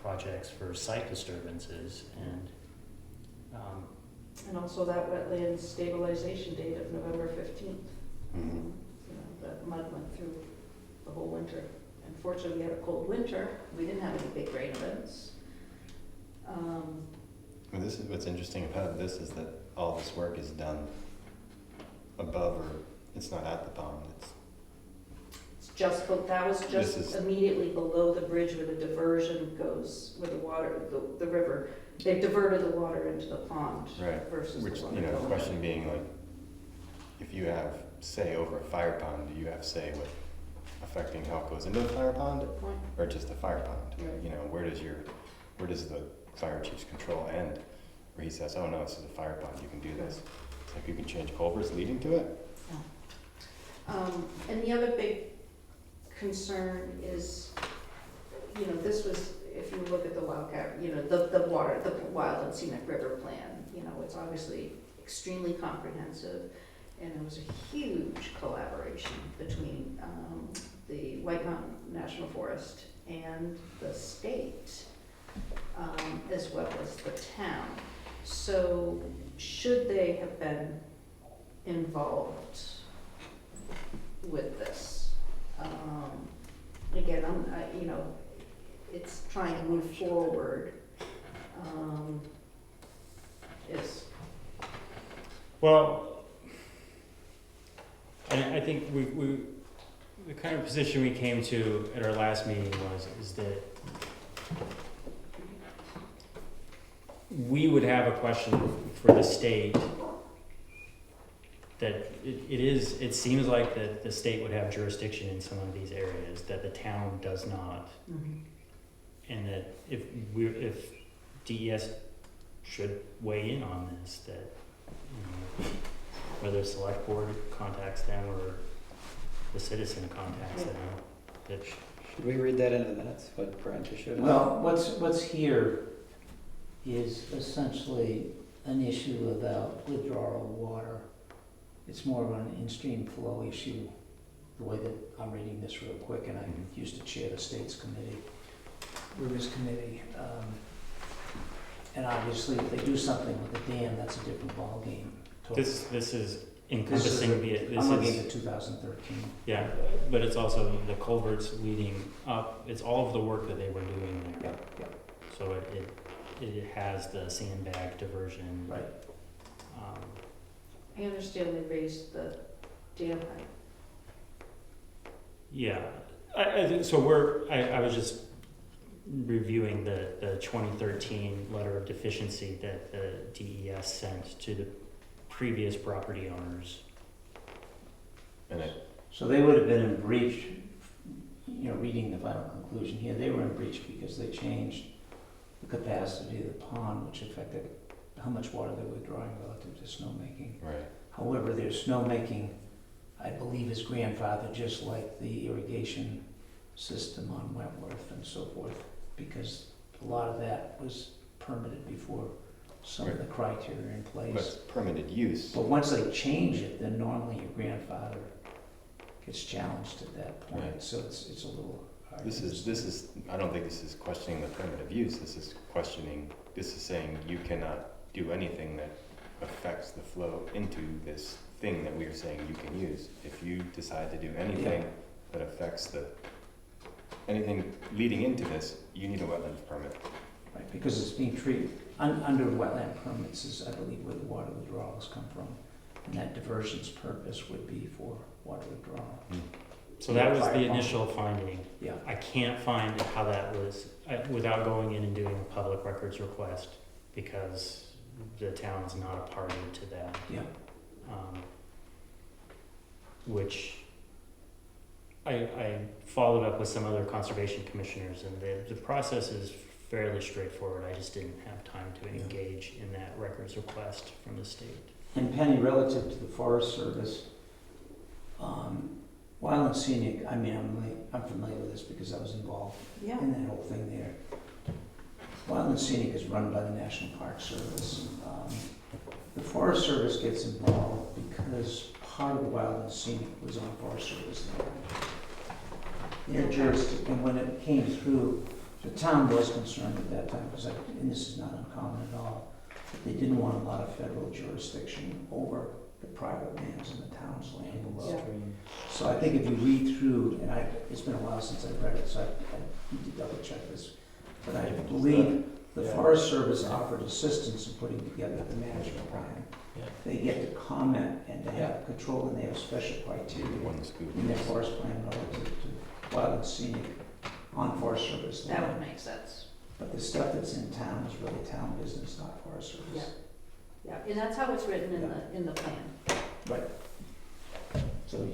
projects for site disturbances and And also that wetland stabilization date of November 15th. Mhm. The mud went through the whole winter. Unfortunately, we had a cold winter. We didn't have any big rain events. Well, this is what's interesting about this is that all this work is done above, or it's not at the pond. It's just, that was This just is- immediately below the bridge where the diversion goes, where the water, the river, they diverted the water into the pond Right. versus Which, the one the going question in. being like, if you have say over a fire pond, do you have say with affecting how it goes into the fire pond, Good point. or just the fire pond? Right. Where does the fire chief's control end? Where he says, oh no, this is a fire pond, you can do this. It's like you can change culverts leading to it. And the other big concern is, this was, if you look at the Wildcat, the Wild and Scenic River Plan, it's obviously extremely comprehensive. and it was a huge collaboration between the White Mountain National Forest and the state, as well as the town. So should they have been involved with this? Again, it's trying to move forward. Is Well, I think the kind of position we came to at our last meeting is that we would have a question for the state that it seems like that the state would have jurisdiction in some of these areas that the town does not, and that if DES should weigh in on this, that whether the select board contacts them or the citizen contacts them, that Should we read that into the minutes, what Brian just showed us? Well, what's here is essentially an issue about withdrawal of water. It's more of an in-stream flow issue, the way that I'm reading this real quick, and I used to chair the state's committee, Rivers Committee. And obviously, if they do something with the dam, that's a different ballgame. this is encompassing I'm looking at 2013. yeah, but it's also the culverts leading up. It's all of the work that they were doing there. Yep. So it has the sandbag diversion. Right. I understand they raised the dam height. Yeah, I was just reviewing the 2013 letter of deficiency that the DES sent to the previous property owners. And So they would have been in breach, reading the final conclusion here, they were in breach because they changed the capacity of the pond, which affected how much water they were drawing relative to snowmaking. right, However, their snowmaking, I believe, is grandfathered just like the irrigation system on Wentworth and so forth, because a lot of that was permitted before some of the criteria in but place. it's permitted use. But once they change it, then normally your grandfather gets challenged at that point, Right. so it's a little hard. This is, I don't think this is questioning the permit of use, this is saying you cannot do anything that affects the flow into this thing that we are saying you can use. If you decide to do anything that affects anything leading into this, you need a wetlands permit. Right, because it's being treated, under wetland permits is, I believe, where the water withdrawals come from. And that diversion's purpose would be for water withdrawal. So that was the initial finding. Yeah. I can't find how that was, without going in and doing a public records request, because the town is not a party to that. Yeah. Which I followed up with some other conservation commissioners, and the process is fairly straightforward. I just didn't have time to engage in that records request from the state. And Penny, relative to the Forest Service, Wild and Scenic, I mean, I'm familiar with this because I was involved Yeah. in that whole thing there. Wild and Scenic is run by the National Park Service. The Forest Service gets involved because part of the Wild and Scenic was on Forest Service land. Their jurisdiction, and when it came through, the town was concerned at that time, because and this is not uncommon at all, that they didn't want a lot of federal jurisdiction over the private lands and the town's land below. Yeah. So I think if you read through, and it's been a while since I've read it, so I need to double check this, but I believe the Forest Service offered assistance in putting together the management plan. Yeah. They get to comment and to have control, and they have special criteria One scoop. in their forest plan relative to wild and scenic on Forest Service That would land. make sense. But the stuff that's in town is really town business, not Forest Service. Yeah, and that's how it's written in the plan. Right. So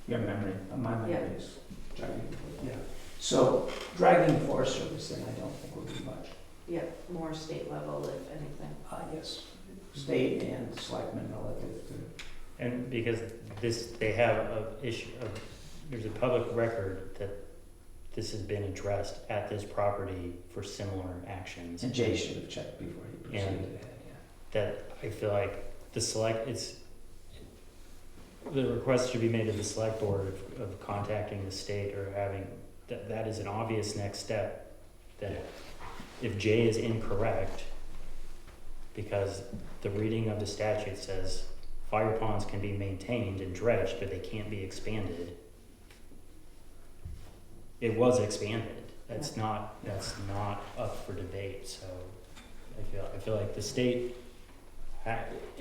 your memory, my memory Yeah. is dragging, yeah. So dragging the Forest Service in, I don't think would be much. Yeah, more state level if anything. Yes, state and selectmen relative to, And because they have there's a public record that this has been addressed at this property for similar actions. and Jay should have checked before he proceeded ahead, yeah. That I feel like the request should be made to the select board of contacting the state or having, that is an obvious next step. That if J is incorrect, because the reading of the statute says fire ponds can be maintained and dredged, but they can't be expanded. It was expanded. That's not up for debate, so I feel like the state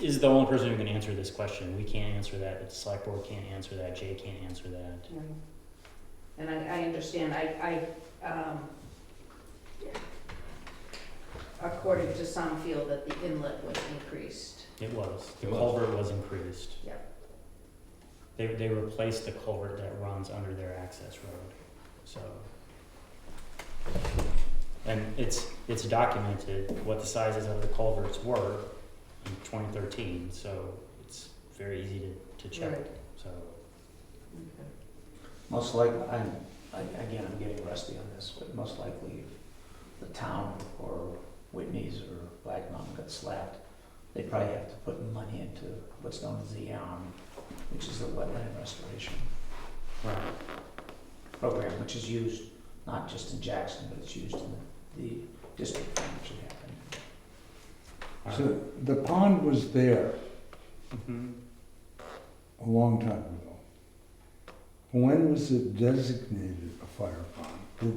is the only person who can answer this question. We can't answer that, the select board can't answer that, Jay can't answer that. Right. And I understand, according to some feel that the inlet was increased. It was. The It was. culvert was increased. Yep. They replaced the culvert that runs under their access road, so. And it's documented what the sizes of the culverts were in 2013, so it's very easy to check, Right. so. Okay. Most likely, again, I'm getting rusty on this, but most likely if the town or Whitney's or Black Mountain got slapped, they probably have to put money into what's known as the which is the wetland restoration program, which is used not just in Jackson, but it's used in the district in which it happened. So the pond was there Mhm. a long time ago. When was it designated a fire pond?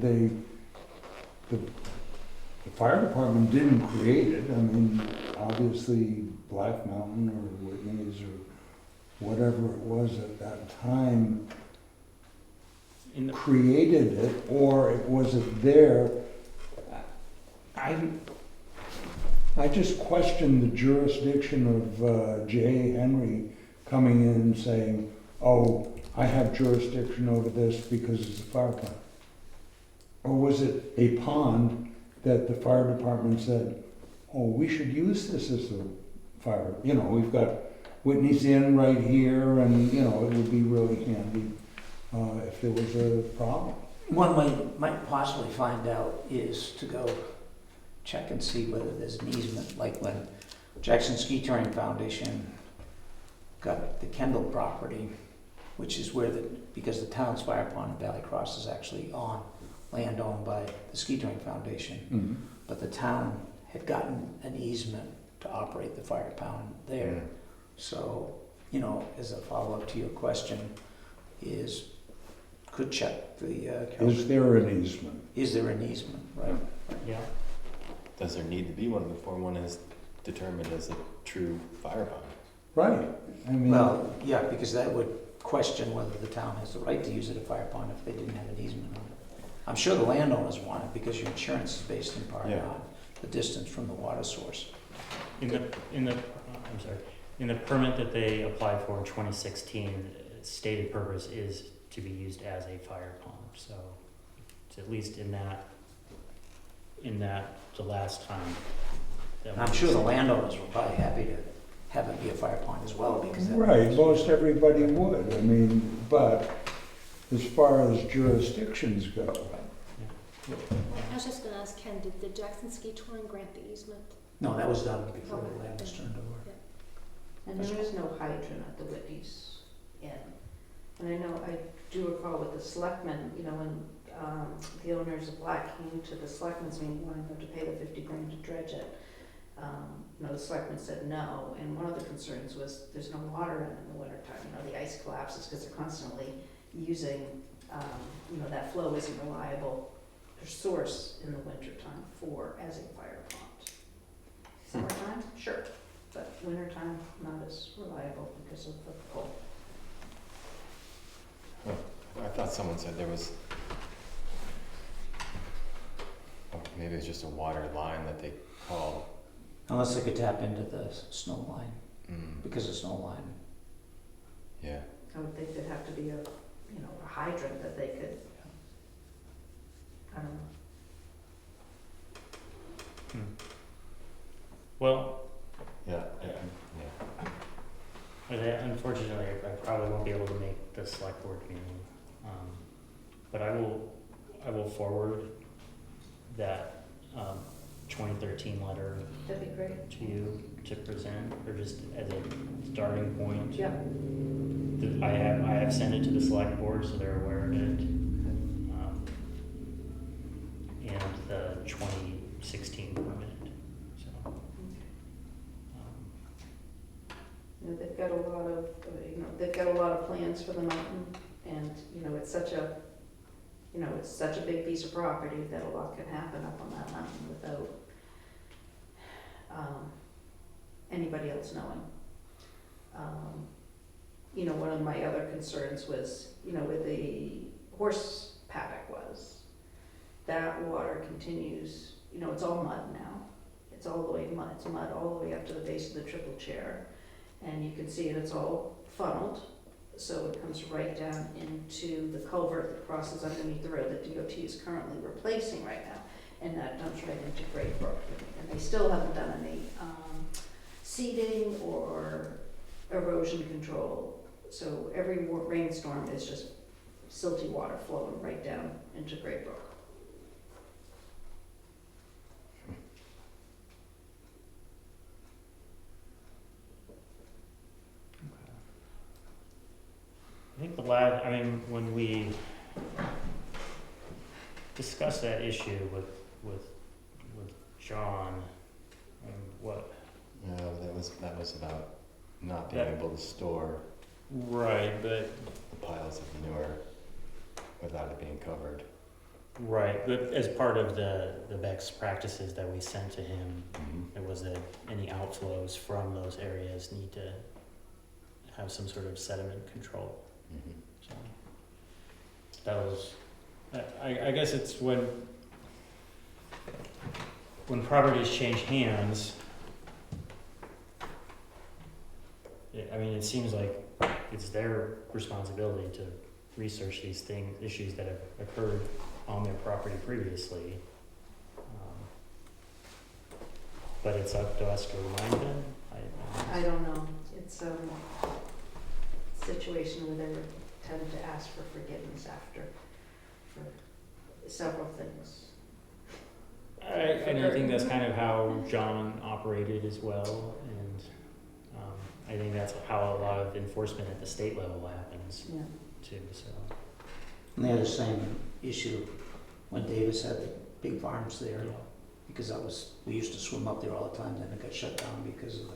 The fire department didn't create it. I mean, obviously Black Mountain or Whitney's or whatever it was at that time In the, created it, or was it there? I just question the jurisdiction of J. Henry coming in and saying, oh, I have jurisdiction over this because it's a fire pond. Or was it a pond that the fire department said, oh, we should use this as a fire, we've got Whitney's Inn right here, and, it would be really handy if there was a problem. One way you might possibly find out is to go check and see whether there's an easement, like when Jackson Ski Touring Foundation got the Kendall property, which is where because the town's fire pond in Valley Cross is actually on land owned by the Ski Touring Foundation, but the town had gotten an easement to operate the fire pond there. So, as a follow-up to your question, could check the, Is there an easement? is there an easement, right? yeah, Does there need to be one before one is determined as a true fire pond? Right, I mean. Well, yeah, because that would question whether the town has the right to use it as a fire pond if they didn't have an easement on it. I'm sure the landowners want it because your insurance is based in part Yeah. on the distance from the water source. in the permit that they applied for in 2016, stated purpose is to be used as a fire pond, so it's at least in that, the last time. that I'm we- sure the landowners were probably happy to have it be a fire pond as well because that. Right, most everybody would, I mean, but as far as jurisdictions go, I was just gonna ask Ken, did the Jackson Ski Touring grant the easement? No, that was done before the land was turned over. And there is no hydrant at the Whitney's Inn. And I do recall with the selectmen, when the owners of Black came to the selectmen's meeting wanting them to pay the $50,000 to dredge it, the selectmen said no. And one of the concerns was there's no water in the wintertime. The ice collapses because they're constantly using, that flow isn't reliable source in the wintertime as a fire pond. Summertime, sure, but wintertime, not as reliable because of the cold. I thought someone said there was, maybe it's just a water line that they call. Unless they could tap into the snow line, Mm, because the snow line. yeah. I would think there'd have to be a hydrant that they could, I don't know. Well, Yeah. unfortunately, I probably won't be able to make the select board meeting, but I will forward that 2013 letter That'd be great. to you to present, or just as a starting point. Yeah. I have sent it to the select board, so they're aware of it. And the 2016 permit, so. You know, they've got a lot of, they've got a lot of plans for the mountain, and, it's such a, it's such a big piece of property that a lot can happen up on that mountain without, anybody else knowing. One of my other concerns was, where the horse paddock was, that water continues, it's all mud now. It's all the way mud, it's mud all the way up to the base of the Triple Chair. And you can see it's all funneled, so it comes right down into the culvert that crosses underneath the road that DOT is currently replacing right now, and that dumps right into Great Brook. And they still haven't done any seeding or erosion control, so every rainstorm is just silty water flowing right down into Great Brook. I think when we discussed that issue with John, and what. No, that was about not being able to store Right, but. the piles of manure without it being covered. Right, but as part of the best practices that we sent to him, it was that any outflows from those areas need to have some sort of sediment control. So that was, I guess it's when properties change hands, it seems like it's their responsibility to research these issues that have occurred on their property previously. But it's up to us to remind them. I don't know, it's a situation where they tend to ask for forgiveness for several things. And I think that's kind of how John operated as well, and I think that's how a lot of enforcement at the state level happens Yeah. too. So And they had the same issue when Davis had the big farms there, because we used to swim up there all the time, then it got shut down because of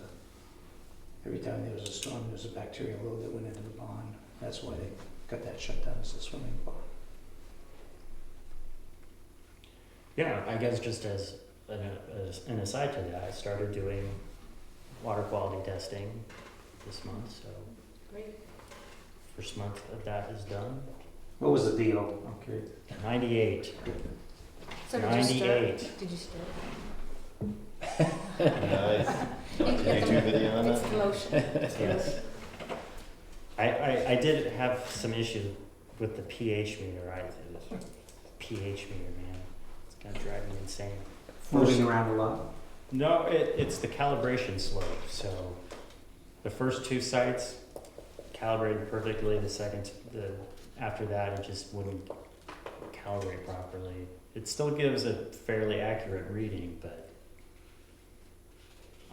every time there was a storm, there was a bacterial load that went into the pond. That's why they got that shut down as a swimming pond. yeah, I guess just as an aside to that, I started doing water quality testing this month, so Great. first month of that is done. What was the deal? Okay. 98. So 98. Did you start? Nice. YouTube video on It's that? the motion. Yes. I did have some issues with the pH meter. pH meter, man, it's gonna drive me insane. Moving around a lot. No, it's the calibration slope. So the first two sites calibrated perfectly. After that, it just wouldn't calibrate properly. It still gives a fairly accurate reading, but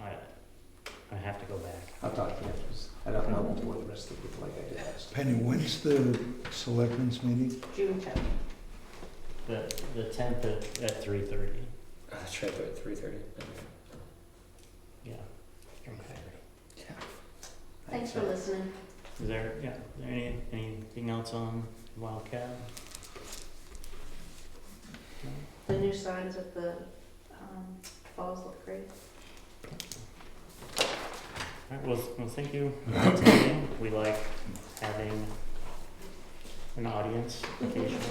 I have to go back. I'll talk to you after. I don't know what the rest of the people like I did last time. Penny, when's the selectmen's meeting? June 10th. The 10th at 3:30. That's right, at 3:30. Yeah. Okay. Thanks for listening. Is there anything else on Wildcat? No? The new signs at the falls look great. All right, well, thank you for attending. We like having an audience occasionally.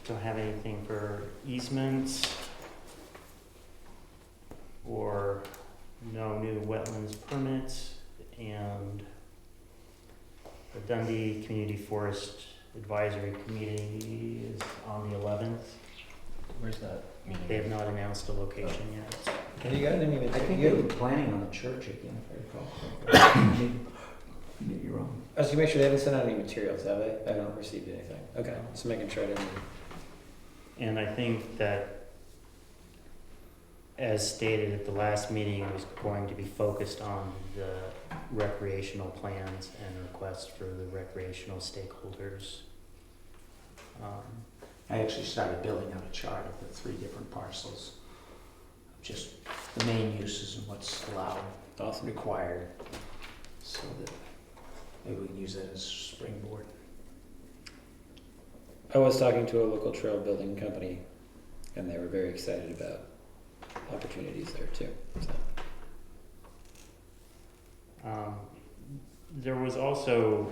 Don't have anything for easements or no new wetlands permits, and the Dundee Community Forest Advisory Committee is on the 11th. Where's that meeting? They have not announced a location yet. And you guys didn't even I think they were planning on the church again, if I recall correctly. You're wrong. I was gonna make sure they haven't sent out any materials, have they? I haven't received anything. Okay, just making sure I didn't. And I think that, as stated at the last meeting, it was going to be focused on the recreational plans and requests for the recreational stakeholders. I actually started building out a chart of the 3 different parcels, just the main uses and what's allowed, Awesome. required, so that maybe we can use that as a springboard. I was talking to a local trail building company, and they were very excited about opportunities there too. So. There was also,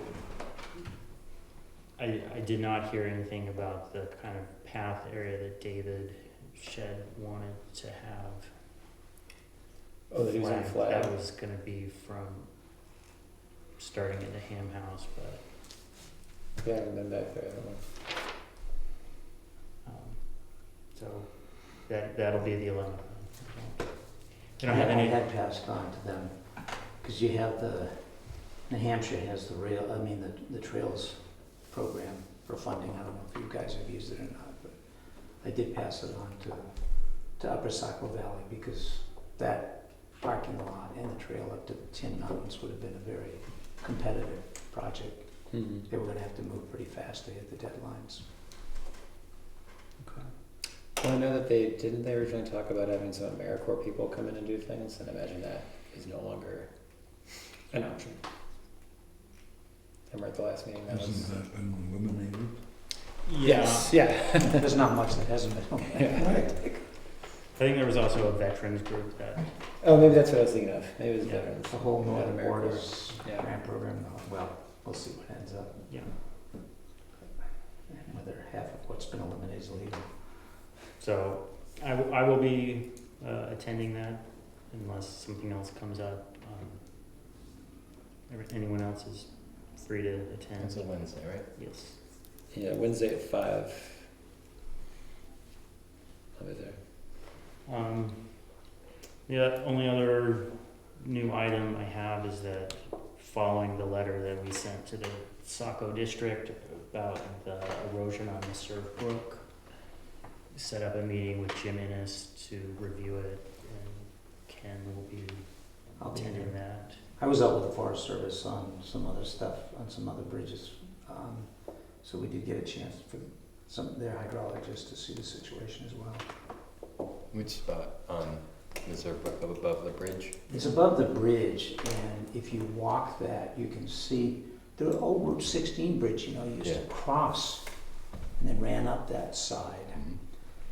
I did not hear anything about the kind of path area that David Shed wanted to have. Oh, that he was on flag. That was gonna be from starting at the Ham House, but, Yeah, I haven't been back there. I don't know. so that'll be the 11th. They I don't have any, had passed on to them, because you have New Hampshire has the trails program for funding. I don't know if you guys have used it or not, but I did pass it on to Upper Saco Valley, because that parking lot and the trail up to Tin Mountains would have been a very competitive project. Mm-hmm. They were gonna have to move pretty fast to hit the deadlines. Well, I know that they originally talk about having some AmeriCorps people come in and do things, and I imagine that is no longer an option. Remember at the last meeting that was. Hasn't that been eliminated? Yes. Yeah. There's not much that hasn't been. Yeah. Right. I think there was also a veterans group that, Oh, maybe that's what I was thinking of. Maybe it was Yeah. veterans. The whole Not Northern AmeriCorps. Borders Yeah. grant program, well, we'll see what ends up, yeah. and whether half of what's been eliminated is legal. So I will be attending that unless something else comes up. Anyone else is free to attend. It's a Wednesday, right? Yes. Yeah, Wednesday at 5. I'll be there. The only other new item I have is that following the letter that we sent to the Saco district about the erosion on the Surf Brook, we set up a meeting with Jim Innes to review it, and Ken will be I'll be attending there. that. I was out with the Forest Service on some other stuff, on some other bridges, so we did get a chance for their hydrologists to see the situation as well. Which spot on Missouri Brook above the bridge? It's above the bridge, and if you walk that, you can see the old Route 16 bridge, used to cross and then ran up that side.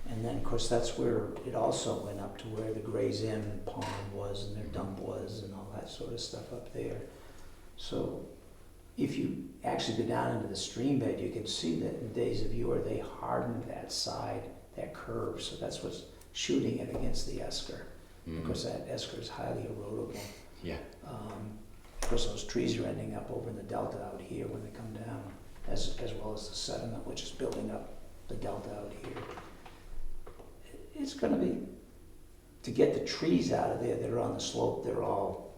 And then, of course, that's where it also went up to where the Gray's Inn pond was and their dump was and all that sort of stuff up there. So if you actually go down into the stream bed, you can see that in days of yore, they hardened that side, that curve. So that's what's shooting it against the esker. Of course, that esker is highly erodible. Yeah. Of course, those trees are ending up over in the delta out here when they come down, as well as the sediment, which is building up the delta out here. It's going to be, to get the trees out of there that are on the slope, they're all,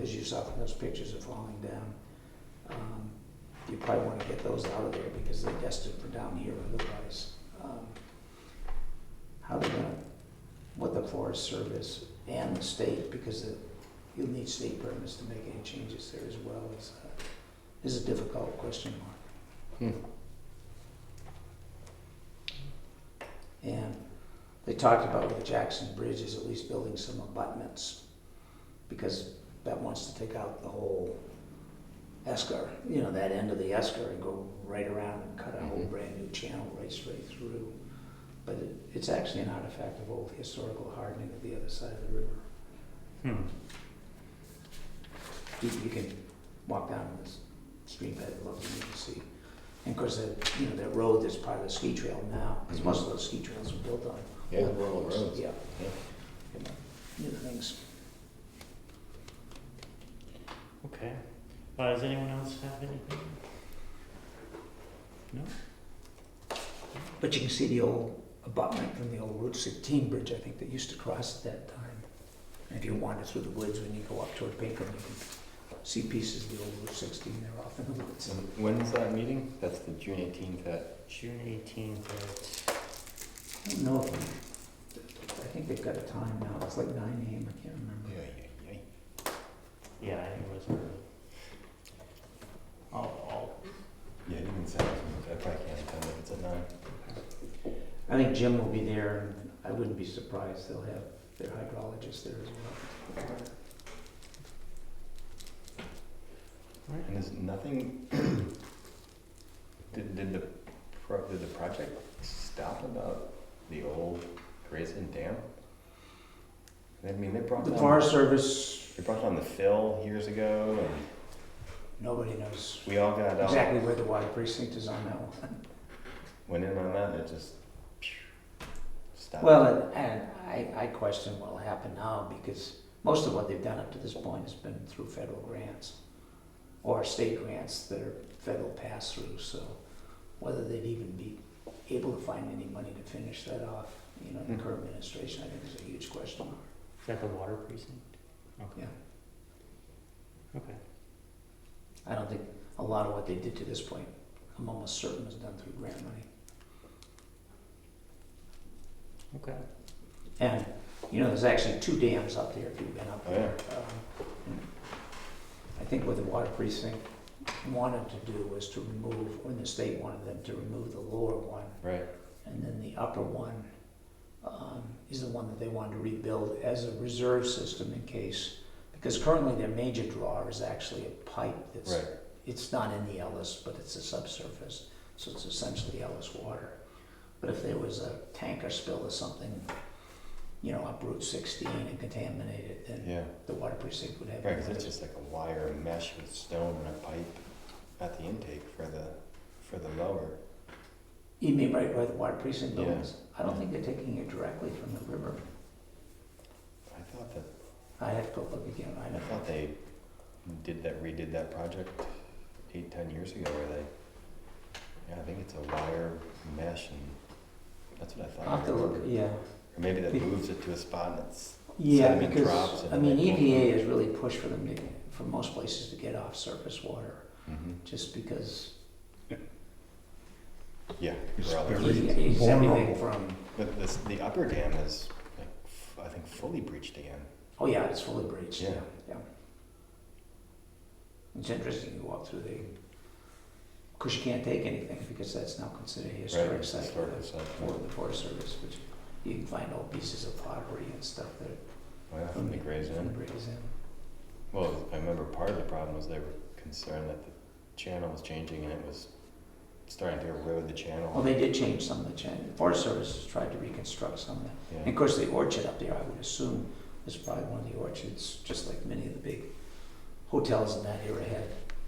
as you saw from those pictures, are falling down. You probably want to get those out of there because they're destined for down here otherwise. How they're going to, what the Forest Service and the state, because you'll need state permits to make any changes there as well, is a difficult question mark. And they talked about with the Jackson Bridge is at least building some abutments, because that wants to take out the whole esker, that end of the esker, and go right around and cut a whole brand new channel right straight through. But it's actually an artifact of old historical hardening of the other side of the river. You can walk down this stream bed and look, and you can see. And of course, that road that's part of the ski trail now, because most of those ski trails were built on old roads. Yeah. New things. Okay. Does anyone else have anything? No? But you can see the old abutment from the old Route 16 bridge, I think, that used to cross at that time. And if you wander through the woods when you go up toward Pinkham, you can see pieces of the old Route 16, they're off in the woods. So when's that meeting? That's the June 18th at, June 18th I don't know if, I think they've got a time now, it's like 9 AM, I can't remember. yeah, I think it was early. I'll Yeah, you can send it to me. I probably can't attend if it's at 9. I think Jim will be there, and I wouldn't be surprised, they'll have their hydrologist there as well. And there's nothing, did the project stop about the old Grayson Dam? I mean, they brought The down, Forest Service, they brought down the fill years ago, and nobody knows we all got out, exactly where the water precinct is on that one. went in on that, and it just stopped. Well, and I question what'll happen now, because most of what they've done up to this point has been through federal grants or state grants that are federal pass-through, so whether they'd even be able to find any money to finish that off, you know, the current administration, I think is a huge question mark. Is that the water precinct? Okay. Yeah. Okay. I don't think a lot of what they did to this point, I'm almost certain was done through grant money. Okay. And, you know, there's actually 2 dams out there if you've been up Oh, there. And I think what the water precinct wanted to do was to remove, when the state wanted them to remove the lower one, Right, and then the upper one is the one that they wanted to rebuild as a reserve system in case, because currently their major draw is actually a pipe that's, right. it's not in the Ellis, but it's a subsurface, so it's essentially Ellis water. But if there was a tanker spill or something, you know, up Route 16 and contaminated, then Yeah, the water precinct would have. right, because it's just like a wire mesh with stone and a pipe at the intake for the lower. You mean right where the water precinct Yeah. buildings? I don't think they're taking it directly from the river. I thought that, I have to go look again, I I don't know. thought they redid that project 8-10 years ago where they, yeah, I think it's a wire mesh and that's what I thought. I'll have to look, yeah. Or maybe that Be- moves it to a spot and it's, Yeah, sediment because, drops and I mean, they pull EPA it. has really pushed for them to, for most places to get off surface water, just because Yeah. It's for all those very- reasons. it's everything vulnerable. from, But the upper dam is like, I think fully breached again. oh yeah, it's fully breached, yeah, Yeah. yeah. It's interesting, you walk through the, of course you can't take anything because that's now considered a historic Right, site historic for site. the Forest Service, which you can find old pieces of pottery and stuff that Oh, yeah, from the Gray's from the Inn. Gray's Inn. Well, I remember part of the problem was they were concerned that the channel was changing and it was starting to erode the channel. Well, they did change some of the channel. Forest Service has tried to reconstruct some of that. And Yeah. of course, the orchard up there, I would assume, is probably one of the orchards, just like many of the big hotels in that area had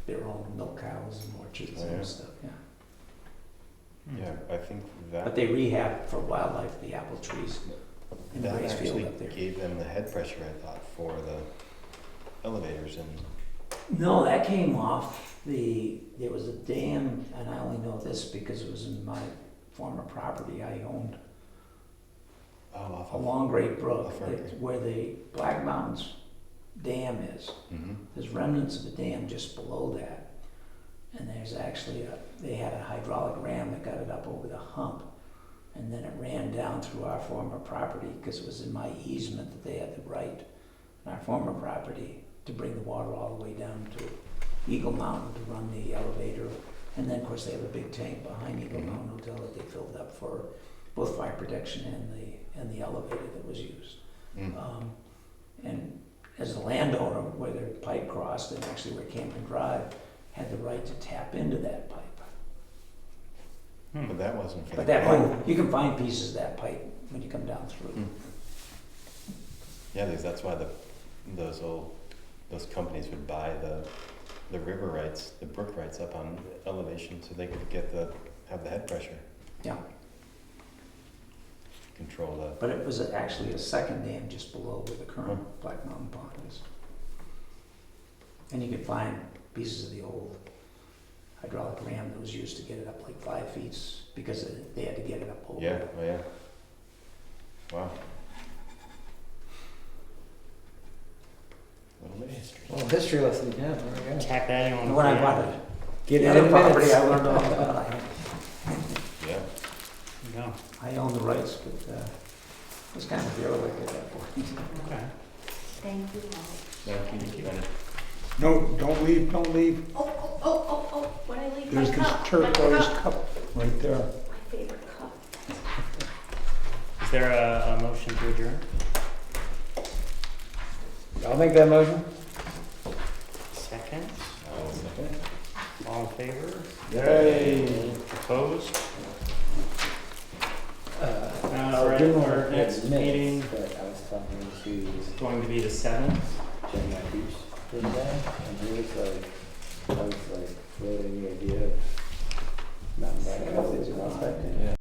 their own milk cows and orchards Oh, yeah. and stuff, yeah. Yeah, I think that. But they rehab for wildlife the apple trees in That Grace actually Field up there. gave them the head pressure, I thought, for the elevators and, No, that came off there was a dam, and I only know this because it was in my former property I owned off of. along Great Brook, Off Great Brook. where the Black Mountains Dam is. Mhm. There's remnants of a dam just below that. And there's actually they had a hydraulic ram that got it up over the hump. And then it ran down through our former property because it was in my easement that they had the right in our former property to bring the water all the way down to Eagle Mountain to run the elevator. And then, of course, they have a big tank behind Eagle Mountain Hotel that they filled up for both fire protection and the elevator that was used. Mm. And as a landowner, where the pipe crossed and actually where Camden Drive, had the right to tap into that pipe. But that wasn't for But the. that pipe, you can find pieces of that pipe when you come down through. Mm. Yeah, because that's why those companies would buy the river rights, the brook rights up on elevation so they could have the head pressure. Yeah. Control the, But it was actually a second dam just below where the current Black Mountain Pond is. And you can find pieces of the old hydraulic ram that was used to get it up like 5 feet because they had to get it up over. yeah, oh yeah. Wow. Little bit of history. Well, History lesson, yeah, there we go. tack that in on. And when I bought it, Get the it other in property, minutes. I learned all about it. Yeah. No, I own the rights, but, I was kind of derelict at that point. okay. Thank you all. Thank you. And No, don't leave, don't leave. Oh, when I leave There's my this cup, turquoise cup right there. my favorite cup. Is there a motion to adjourn? I'll make that motion. Second, I'll second it. all in favor? Yay. Opposed? So right, didn't our want to next admit, meeting- But I was talking to Going to be the 7th. Jim Beach the other day, and he was like,